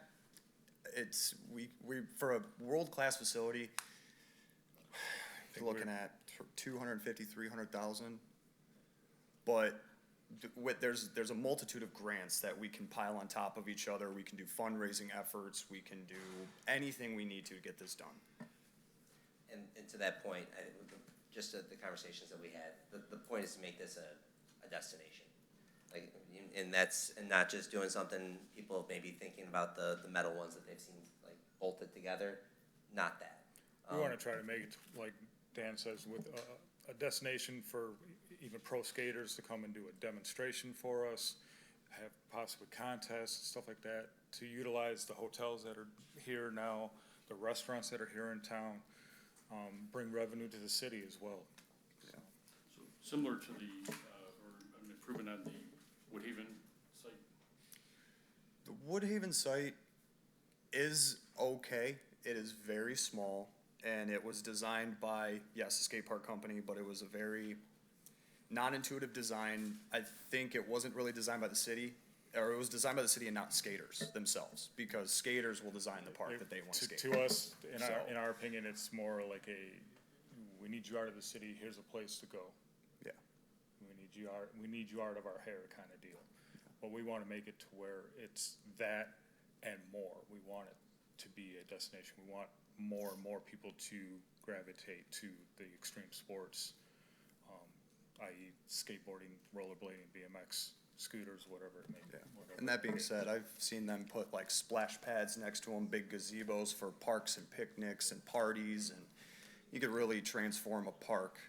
we for a world-class facility, we're looking at 250, 300,000. But there's a multitude of grants that we can pile on top of each other. We can do fundraising efforts. We can do anything we need to get this done. And to that point, just the conversations that we had, the point is to make this a destination. Like, and not just doing something people may be thinking about the metal ones that they've seen like bolted together. Not that. We want to try to make it, like Dan says, with a destination for even pro skaters to come and do a demonstration for us, have possibly contests, stuff like that, to utilize the hotels that are here now, the restaurants that are here in town, bring revenue to the city as well. So similar to the, or an improvement on the Woodhaven site? The Woodhaven site is okay. It is very small, and it was designed by, yes, a skate park company, but it was a very non-intuitive design. I think it wasn't really designed by the city, or it was designed by the city and not skaters themselves, because skaters will design the park that they want to skate. To us, in our opinion, it's more like we need you out of the city, here's a place to go. Yeah. We need you out of our hair kind of deal. But we want to make it to where it's that and more. We want it to be a destination. We want more and more people to gravitate to the extreme sports, i.e. skateboarding, rollerblading, BMX, scooters, whatever it may be. Yeah. And that being said, I've seen them put like splash pads next to them, big gazebos for parks and picnics and parties, and you could really transform a park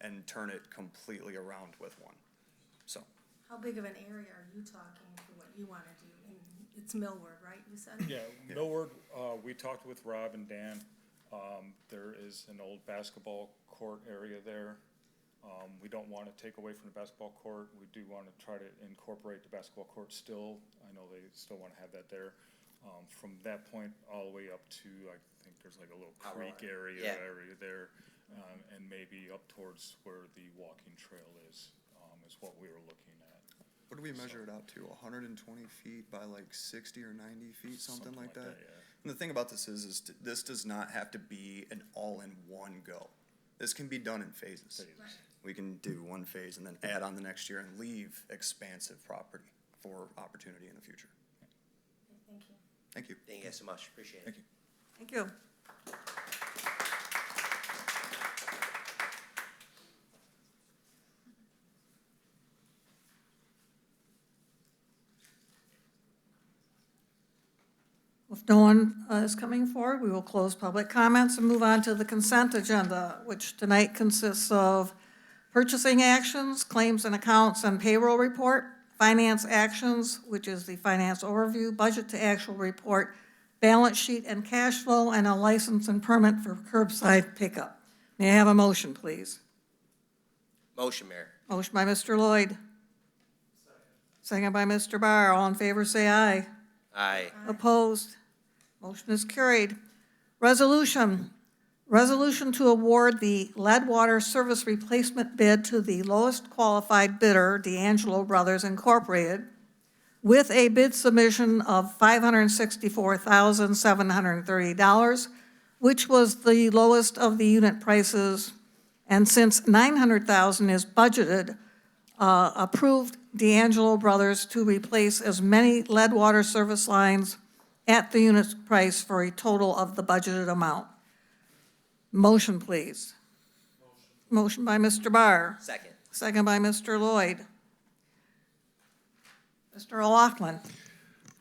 and turn it completely around with one. So. How big of an area are you talking for what you want to do? And it's Millward, right, you said? Yeah, Millward, we talked with Rob and Dan. There is an old basketball court area there. We don't want to take away from the basketball court. We do want to try to incorporate the basketball court still. I know they still want to have that there. From that point all the way up to, I think there's like a little creek area there, and maybe up towards where the walking trail is what we were looking at. What do we measure it out to? 120 feet by like 60 or 90 feet, something like that? Yeah. And the thing about this is this does not have to be an all-in-one go. This can be done in phases. Right. We can do one phase and then add on the next year and leave expansive property for opportunity in the future. Thank you. Thank you. Thank you guys so much. Appreciate it. Thank you. Thank you. If no one is coming forward, we will close public comments and move on to the consent agenda, which tonight consists of purchasing actions, claims and accounts, and payroll report, finance actions, which is the finance overview, budget to actual report, balance sheet and cash flow, and a license and permit for curbside pickup. May I have a motion, please? Motion, Mayor. Motion by Mr. Lloyd. Second by Mr. Barr. All in favor, say aye. Aye. Opposed? Motion is carried. Resolution to award the lead water service replacement bid to the lowest qualified bidder, D'Angelo Brothers Incorporated, with a bid submission of $564,730, which was the lowest of the unit prices. And since $900,000 is budgeted approved D'Angelo Brothers to replace as many lead water service lines at the unit price for a total of the budgeted amount. Motion, please. Motion by Mr. Barr. Second. Second by Mr. Lloyd. Mr. O'Loughlin.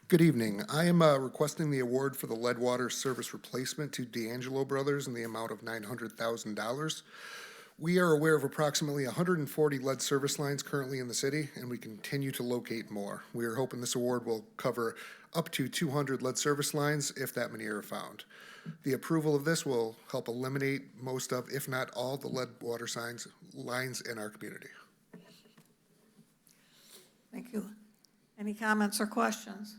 Good evening. I am requesting the award for the lead water service replacement to D'Angelo Brothers in the amount of $900,000. We are aware of approximately 140 lead service lines currently in the city, and we continue to locate more. We are hoping this award will cover up to 200 lead service lines if that many are found. The approval of this will help eliminate most of, if not all, the lead water lines in our community. Thank you. Any comments or questions?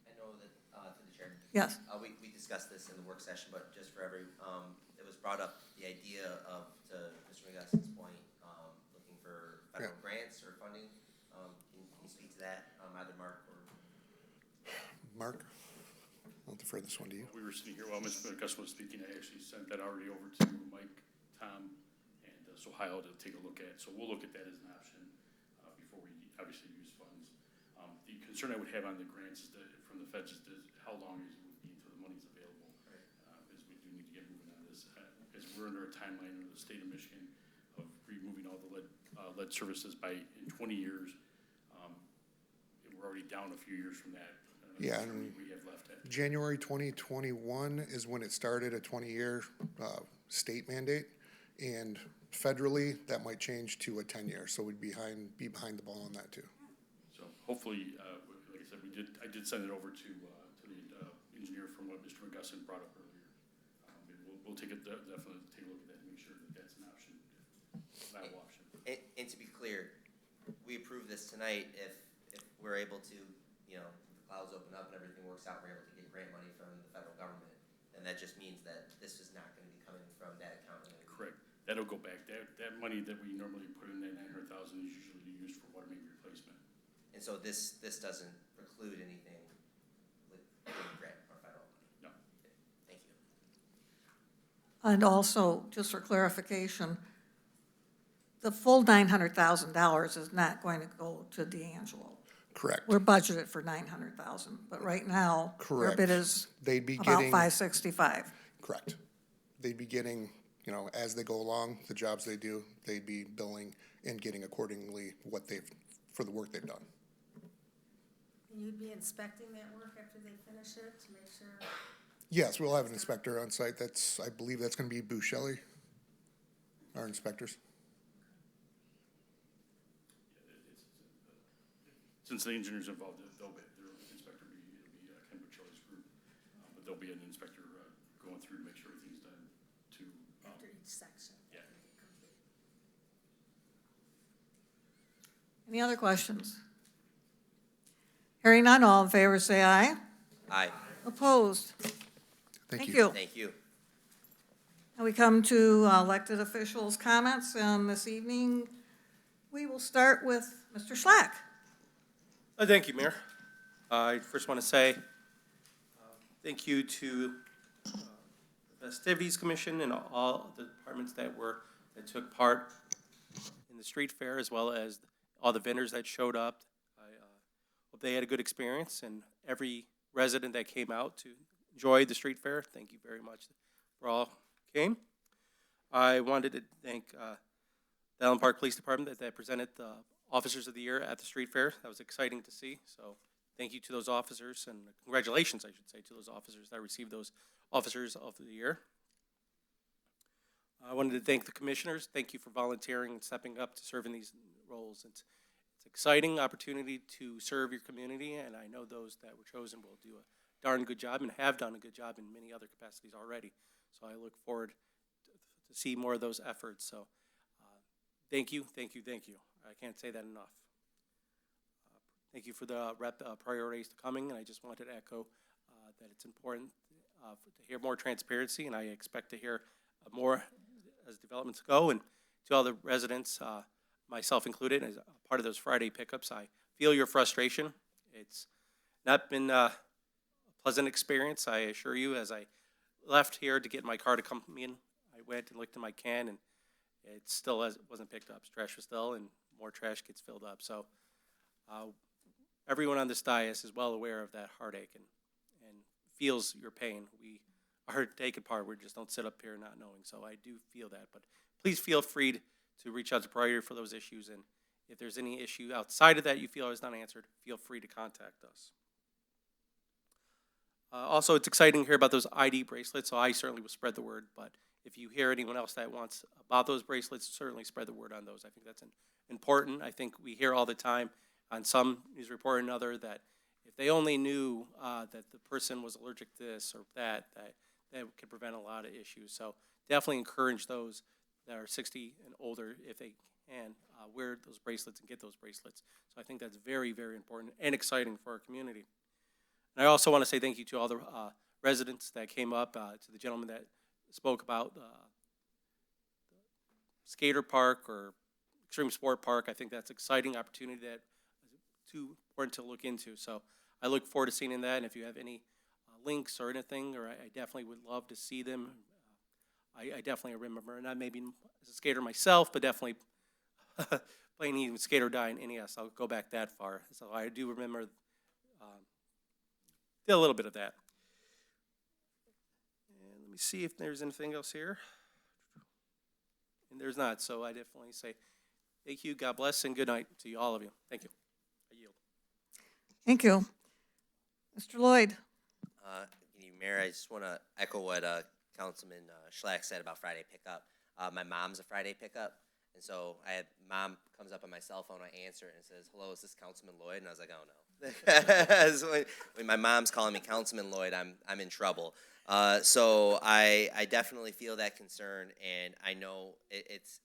I know that, to the chair. Yes. We discussed this in the work session, but just for it was brought up, the idea of, to Mr. McGusson's point, looking for federal grants or funding. Can you speak to that, either Mark or? Mark, I'll defer this one to you. We were sitting here while Mr. McGusson was speaking. I actually sent that already over to Mike, Tom, and Ohio to take a look at. So we'll look at that as an option before we obviously use funds. The concern I would have on the grants is that from the feds is how long is it would be until the money's available. As we do need to get moving on this. As we're under a timeline under the state of Michigan of removing all the lead services in 20 years. We're already down a few years from that. Yeah, and we have left at. January 2021 is when it started, a 20-year state mandate, and federally, that might change to a 10-year, so we'd be behind the ball on that too. So hopefully, like I said, I did send it over to the engineer from what Mr. McGusson brought up earlier. We'll definitely take a look at that and make sure that that's an option, a viable option. And to be clear, we approve this tonight if we're able to, the clouds open up and everything works out, we're able to get grant money from the federal government, and that just means that this is not going to be coming from that account. Correct. That'll go back. That money that we normally put in, that $900,000, is usually used for water main replacement. And so this doesn't preclude anything with grant or federal money? No. Okay. Thank you. And also, just for clarification, the full $900,000 is not going to go to D'Angelo. Correct. We're budgeted for $900,000, but right now, our bid is They'd be about getting $565. Correct. They'd be getting, as they go along, the jobs they do, they'd be billing and getting accordingly for the work they've done. And you'd be inspecting that work after they finish it to make sure? Yes, we'll have an inspector on site. I believe that's going to be Buscelli, our inspectors. Since the engineer's involved, their inspector it'll be Kendra group, but there'll be an inspector going through to make sure everything's done to. After each section? Yeah. Any other questions? Hearing none, all in favor say aye. Aye. Opposed? Thank you. Thank you. And we come to elected officials' comments, and this evening, we will start with Mr. Schlack. Thank you, Mayor. I first want to say thank you to the Festivities Commission and all the departments that took part in the street fair, as well as all the vendors that showed up. I hope they had a good experience, and every resident that came out to enjoy the street fair. Thank you very much for all came. I wanted to thank the Allen Park Police Department that presented the Officers of the Year at the street fair. That was exciting to see. So thank you to those officers, and congratulations, I should say, to those officers that received those Officers of the Year. I wanted to thank the commissioners. Thank you for volunteering and stepping up to serve in these roles. It's an exciting opportunity to serve your community, and I know those that were chosen will do a darn good job and have done a good job in many other capacities already. So I look forward to see more of those efforts. So thank you, thank you, thank you. I can't say that enough. Thank you for the priorities to coming, and I just wanted to echo that it's important to hear more transparency, and I expect to hear more as developments go. And to all the residents, myself included, as a part of those Friday pickups, I feel your frustration. It's not been a pleasant experience, I assure you. As I left here to get my car to come in, I went and looked in my can, and it still wasn't picked up. Trash was still, and more trash gets filled up. So everyone on this dais is well aware of that heartache and feels your pain. We are taken part. We just don't sit up here not knowing. So I do feel that. But please feel free to reach out to Priority for those issues. And if there's any issue outside of that you feel is not answered, feel free to contact us. Also, it's exciting to hear about those ID bracelets, so I certainly will spread the word. But if you hear anyone else that wants about those bracelets, certainly spread the word on those. I think that's important. I think we hear all the time on some news report and other that if they only knew that the person was allergic to this or that could prevent a lot of issues. So definitely encourage those that are 60 and older, if they can, wear those bracelets and get those bracelets. So I think that's very, very important and exciting for our community. And I also want to say thank you to all the residents that came up, to the gentleman that spoke about skater park or extreme sport park. I think that's an exciting opportunity that is too important to look into. So I look forward to seeing that. And if you have any links or anything, or I definitely would love to see them. I definitely remember, and I maybe as a skater myself, but definitely playing even skate or die in NES. I'll go back that far. So I do remember did a little bit of that. And let me see if there's anything else here. And there's not, so I definitely say thank you, God bless, and good night to you, all of you. Thank you. I yield. Thank you. Mr. Lloyd. Mayor, I just want to echo what Councilman Schlack said about Friday pickup. My mom's a Friday pickup, and so mom comes up on my cell phone, I answer it, and it says, "Hello, is this Councilman Lloyd?" And I was like, "Oh no." So when my mom's calling me Councilman Lloyd, I'm in trouble. So I definitely feel that concern, and I know it's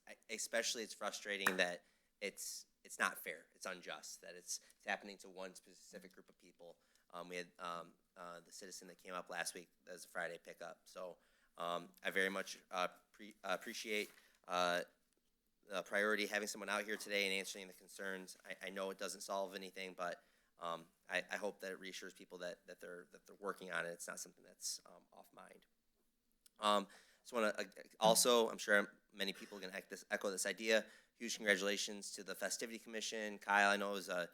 frustrating that it's not fair, it's unjust, that it's happening to one specific group of people. We had the citizen that came up last week as a Friday pickup. So I very much appreciate Priority having someone out here today and answering the concerns. I know it doesn't solve anything, but I hope that it reassures people that they're working on it. It's not something that's off mind. Just want to also, I'm sure many people are going to echo this idea. Huge congratulations to the Festivity Commission. Kyle, I know it was a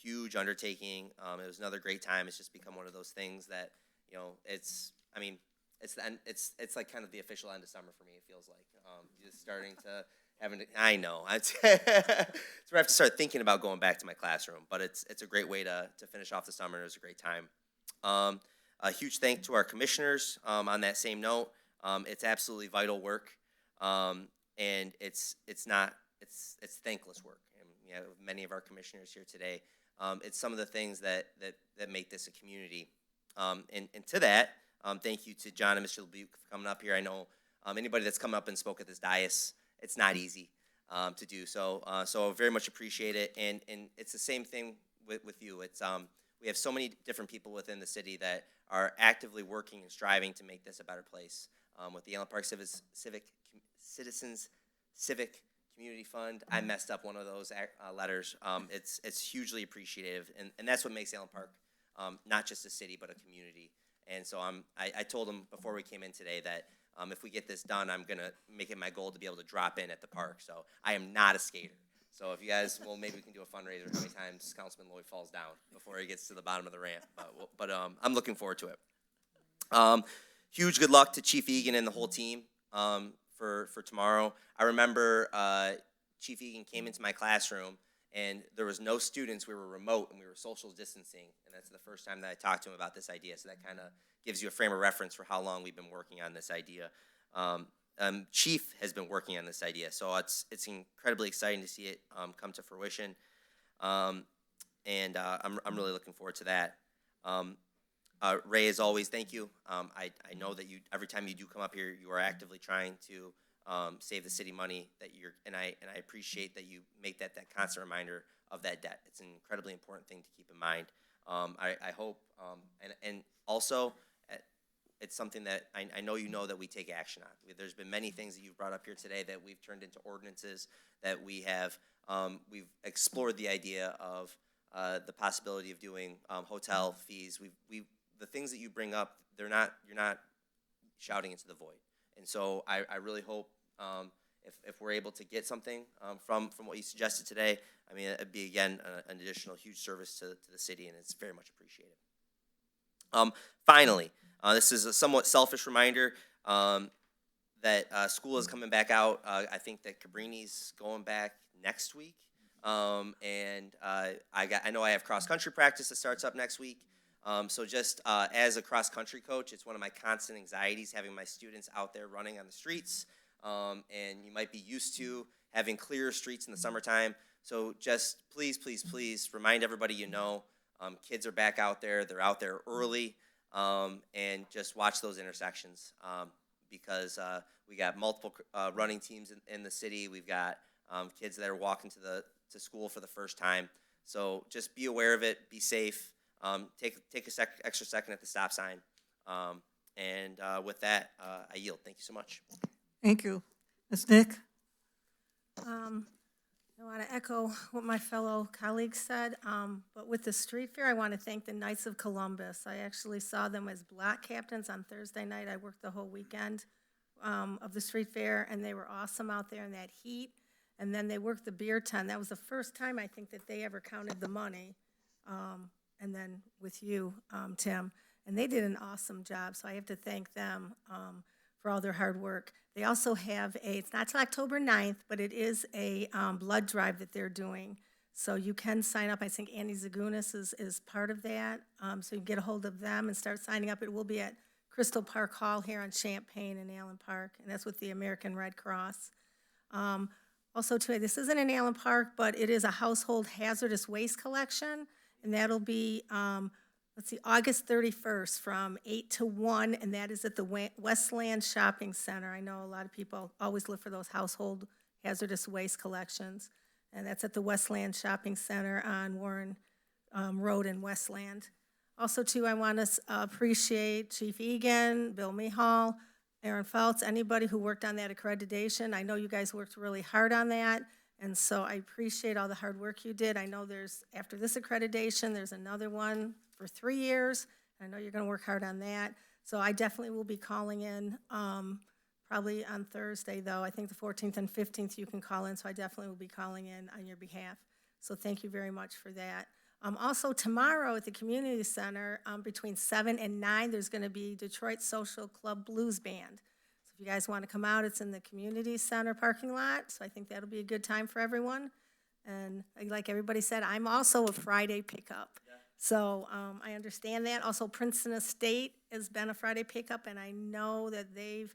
huge undertaking. It was another great time. It's just become one of those things that, it's like kind of the official end of summer for me. It feels like just starting to I know. It's where I have to start thinking about going back to my classroom. But it's a great way to finish off the summer. It was a great time. A huge thank to our commissioners. On that same note, it's absolutely vital work, and it's thankless work. And many of our commissioners here today. It's some of the things that make this a community. And to that, thank you to John and Mr. LeBuc for coming up here. I know anybody that's come up and spoke at this dais, it's not easy to do so. So I very much appreciate it. And it's the same thing with you. It's we have so many different people within the city that are actively working and striving to make this a better place. With the Allen Park Citizens Civic Community Fund, I messed up one of those letters. It's hugely appreciative, and that's what makes Allen Park not just a city but a community. And so I told them before we came in today that if we get this done, I'm gonna make it my goal to be able to drop in at the park. So I am not a skater. So if you guys, maybe we can do a fundraiser how many times Councilman Lloyd falls down before he gets to the bottom of the ramp. But I'm looking forward to it. Huge good luck to Chief Egan and the whole team for tomorrow. I remember Chief Egan came into my classroom and there was no students. We were remote and we were social distancing. And that's the first time that I talked to him about this idea. So that kind of gives you a frame of reference for how long we've been working on this idea. Chief has been working on this idea, so it's incredibly exciting to see it come to fruition, and I'm really looking forward to that. Ray, as always, thank you. I know that you every time you do come up here, you are actively trying to save the city money. And I appreciate that you make that constant reminder of that debt. It's an incredibly important thing to keep in mind. I hope and also. It's something that I know you know that we take action on. There's been many things that you've brought up here today that we've turned into ordinances, that we have we've explored the idea of the possibility of doing hotel fees. The things that you bring up, you're not shouting into the void. And so I really hope if we're able to get something from what you suggested today, I mean, it'd be, again, an additional huge service to the city, and it's very much appreciated. Finally, this is a somewhat selfish reminder that school is coming back out. I think that Cabrini's going back next week. And I know I have cross-country practice that starts up next week. So just as a cross-country coach, it's one of my constant anxieties having my students out there running on the streets. And you might be used to having clearer streets in the summertime. So just please, please, please remind everybody you know, kids are back out there. They're out there early. And just watch those intersections because we got multiple running teams in the city. We've got kids that are walking to school for the first time. So just be aware of it. Be safe. Take extra second at the stop sign. And with that, I yield. Thank you so much. Thank you. Ms. Nick? I want to echo what my fellow colleagues said, but with the street fair, I want to thank the Knights of Columbus. I actually saw them as block captains on Thursday night. I worked the whole weekend of the street fair, and they were awesome out there in that heat. And then they worked the beer tent. That was the first time, I think, that they ever counted the money. And then with you, Tim. And they did an awesome job, so I have to thank them for all their hard work. They also have it's not till October 9th, but it is a blood drive that they're doing. So you can sign up. I think Andy Zagunis is part of that. So you can get a hold of them and start signing up. It will be at Crystal Park Hall here on Champaign in Allen Park, and that's with the American Red Cross. Also, too, this isn't in Allen Park, but it is a household hazardous waste collection, and that'll be, August 31st from 8 to 1, and that is at the Westland Shopping Center. I know a lot of people always look for those household hazardous waste collections, and that's at the Westland Shopping Center on Warren Road in Westland. Also, too, I want to appreciate Chief Egan, Bill Mihal, Aaron Feltz, anybody who worked on that accreditation. I know you guys worked really hard on that, and so I appreciate all the hard work you did. I know after this accreditation, there's another one for 3 years. I know you're going to work hard on that. So I definitely will be calling in, probably on Thursday, though. I think the 14th and 15th you can call in, so I definitely will be calling in on your behalf. So thank you very much for that. Also, tomorrow at the Community Center, between 7 and 9, there's going to be Detroit Social Club Blues Band. So if you guys want to come out, it's in the Community Center parking lot, so I think that'll be a good time for everyone. And like everybody said, I'm also a Friday pickup. So I understand that. Also, Princeton Estate has been a Friday pickup, and I know that they've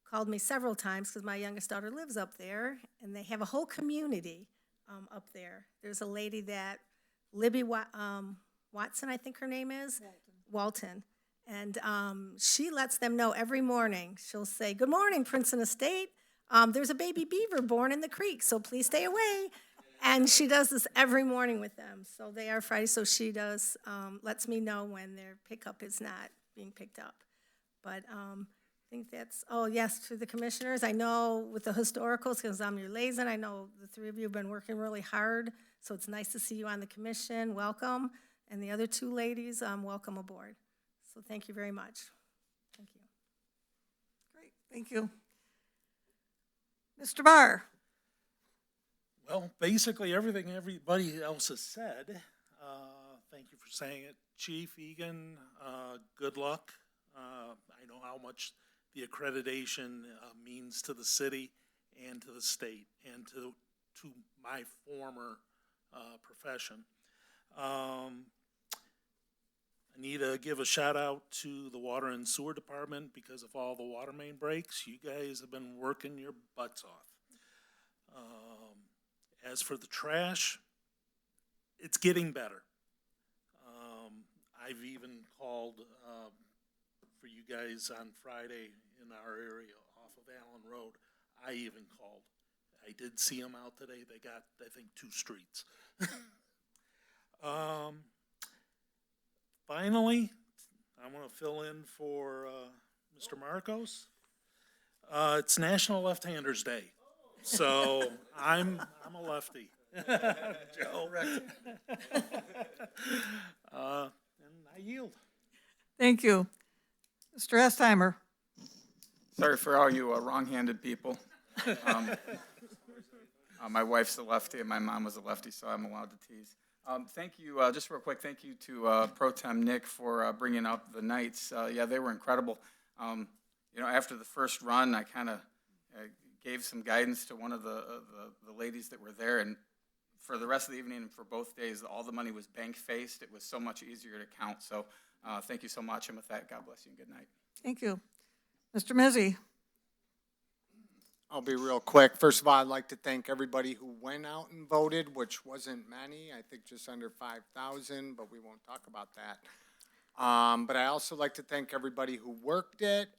called me several times because my youngest daughter lives up there, and they have a whole community up there. There's a lady that, Libby Watson, I think her name is, Walton. And she lets them know every morning. She'll say, "Good morning, Princeton Estate. There's a baby beaver born in the creek, so please stay away." And she does this every morning with them. So they are Friday, so she does, lets me know when their pickup is not being picked up. But I think that's, yes, to the commissioners. I know with the historicals, because I'm your liaison, I know the three of you have been working really hard. So it's nice to see you on the commission. Welcome. And the other two ladies, welcome aboard. So thank you very much. Thank you. Great, thank you. Mr. Barr? Well, basically everything everybody else has said. Thank you for saying it. Chief Egan, good luck. I know how much the accreditation means to the city and to the state and to my former profession. I need to give a shout out to the Water and Sewer Department because of all the water main breaks. You guys have been working your butts off. As for the trash, it's getting better. I've even called for you guys on Friday in our area off of Allen Road. I even called. I did see them out today. They got, I think, 2 streets. Finally, I want to fill in for Mr. Marcos. It's National Left-Handers Day. So I'm a lefty. Joe. And I yield. Thank you. Mr. Estheimer? Sorry for all you wrong-handed people. My wife's a lefty and my mom was a lefty, so I'm allowed to tease. Thank you, just real quick, thank you to Pro Tem Nick for bringing up the Knights. Yeah, they were incredible. You know, after the first run, I kind of gave some guidance to one of the ladies that were there, and for the rest of the evening and for both days, all the money was bank-faced. It was so much easier to count. So thank you so much, and with that, God bless you and good night. Thank you. Mr. Mizzy. I'll be real quick. First of all, I'd like to thank everybody who went out and voted, which wasn't many. I think just under 5,000, but we won't talk about that. But I also like to thank everybody who worked it.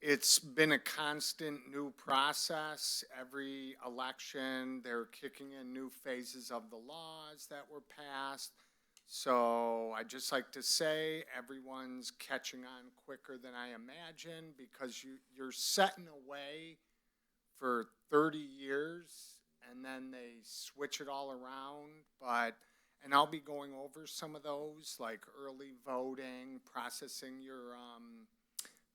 It's been a constant new process. Every election, they're kicking in new phases of the laws that were passed. So I'd just like to say everyone's catching on quicker than I imagined, because you're setting away for 30 years and then they switch it all around. And I'll be going over some of those, like early voting, processing your,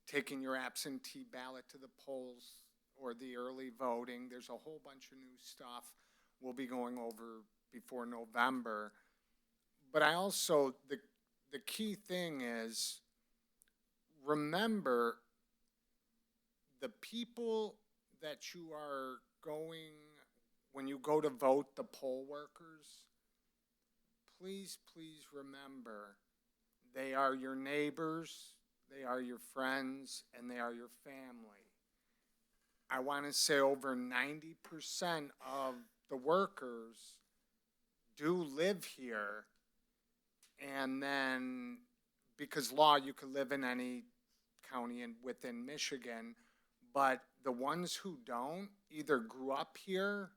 taking your absentee ballot to the polls, or the early voting. There's a whole bunch of new stuff we'll be going over before November. But I also, the key thing is, remember the people that you are going, when you go to vote, the poll workers, please, please remember, they are your neighbors, they are your friends, and they are your family. I want to say over 90% of the workers do live here. And then, because law, you could live in any county within Michigan, but the ones who don't either grew up here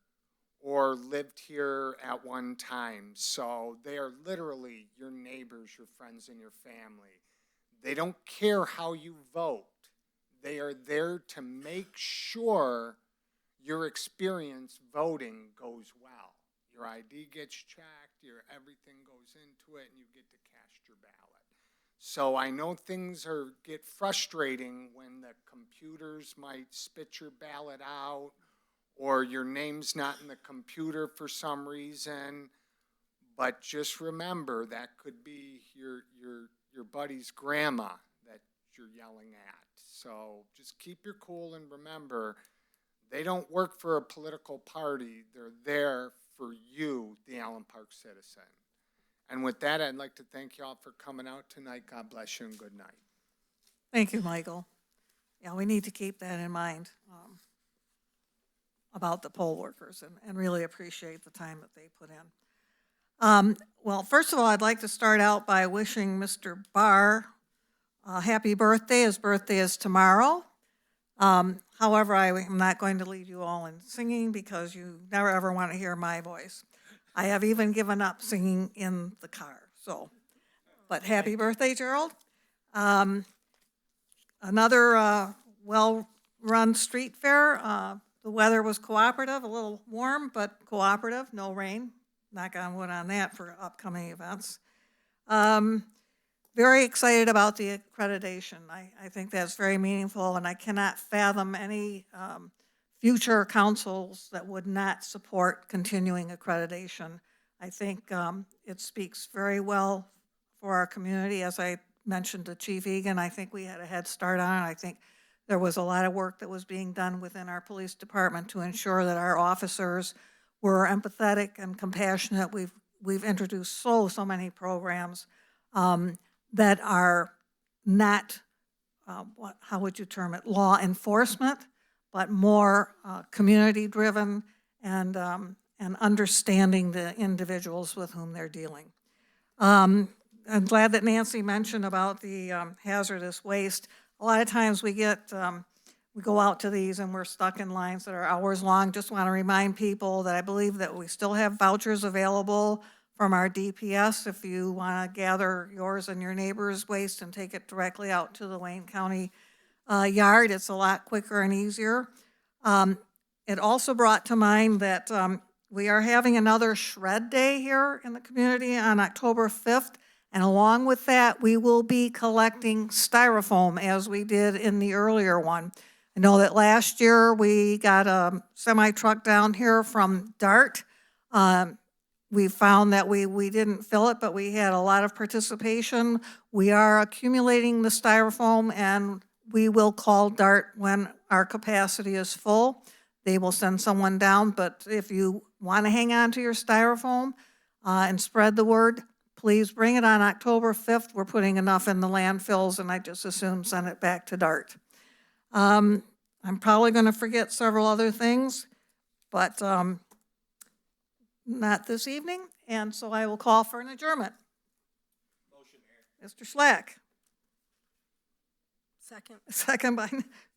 or lived here at one time. So they are literally your neighbors, your friends, and your family. They don't care how you vote. They are there to make sure your experience voting goes well. Your ID gets checked, your everything goes into it, and you get to cast your ballot. So I know things get frustrating when the computers might spit your ballot out, or your name's not in the computer for some reason. But just remember, that could be your buddy's grandma that you're yelling at. So just keep your cool and remember, they don't work for a political party. They're there for you, the Allen Park citizen. And with that, I'd like to thank y'all for coming out tonight. God bless you and good night. Thank you, Michael. Yeah, we need to keep that in mind about the poll workers, and really appreciate the time that they put in. Well, first of all, I'd like to start out by wishing Mr. Barr a happy birthday. His birthday is tomorrow. However, I'm not going to lead you all in singing, because you never ever want to hear my voice. I have even given up singing in the car. So, but happy birthday, Gerald. Another well-run street fair. The weather was cooperative, a little warm, but cooperative, no rain. Knock on wood on that for upcoming events. Very excited about the accreditation. I think that's very meaningful, and I cannot fathom any future councils that would not support continuing accreditation. I think it speaks very well for our community. As I mentioned to Chief Egan, I think we had a head start on it. I think there was a lot of work that was being done within our police department to ensure that our officers were empathetic and compassionate. We've introduced so many programs that are not, how would you term it, law enforcement, but more community-driven and understanding the individuals with whom they're dealing. I'm glad that Nancy mentioned about the hazardous waste. A lot of times we go out to these and we're stuck in lines that are hours long. Just want to remind people that I believe that we still have vouchers available from our DPS if you want to gather yours and your neighbor's waste and take it directly out to the Wayne County yard. It's a lot quicker and easier. It also brought to mind that we are having another shred day here in the community on October 5th. And along with that, we will be collecting styrofoam as we did in the earlier one. I know that last year we got a semi-truck down here from Dart. We found that we didn't fill it, but we had a lot of participation. We are accumulating the styrofoam, and we will call Dart when our capacity is full. They will send someone down, but if you want to hang on to your styrofoam and spread the word, please bring it on October 5th. We're putting enough in the landfills, and I just as soon send it back to Dart. I'm probably going to forget several other things, but not this evening, and so I will call for an adjournment. Mr. Schlack. Second by,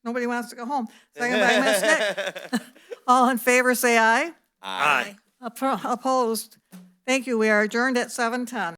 nobody wants to go home. Second by Ms. Nick. All in favor, say aye. Aye. Opposed? Thank you. We are adjourned at 7:10.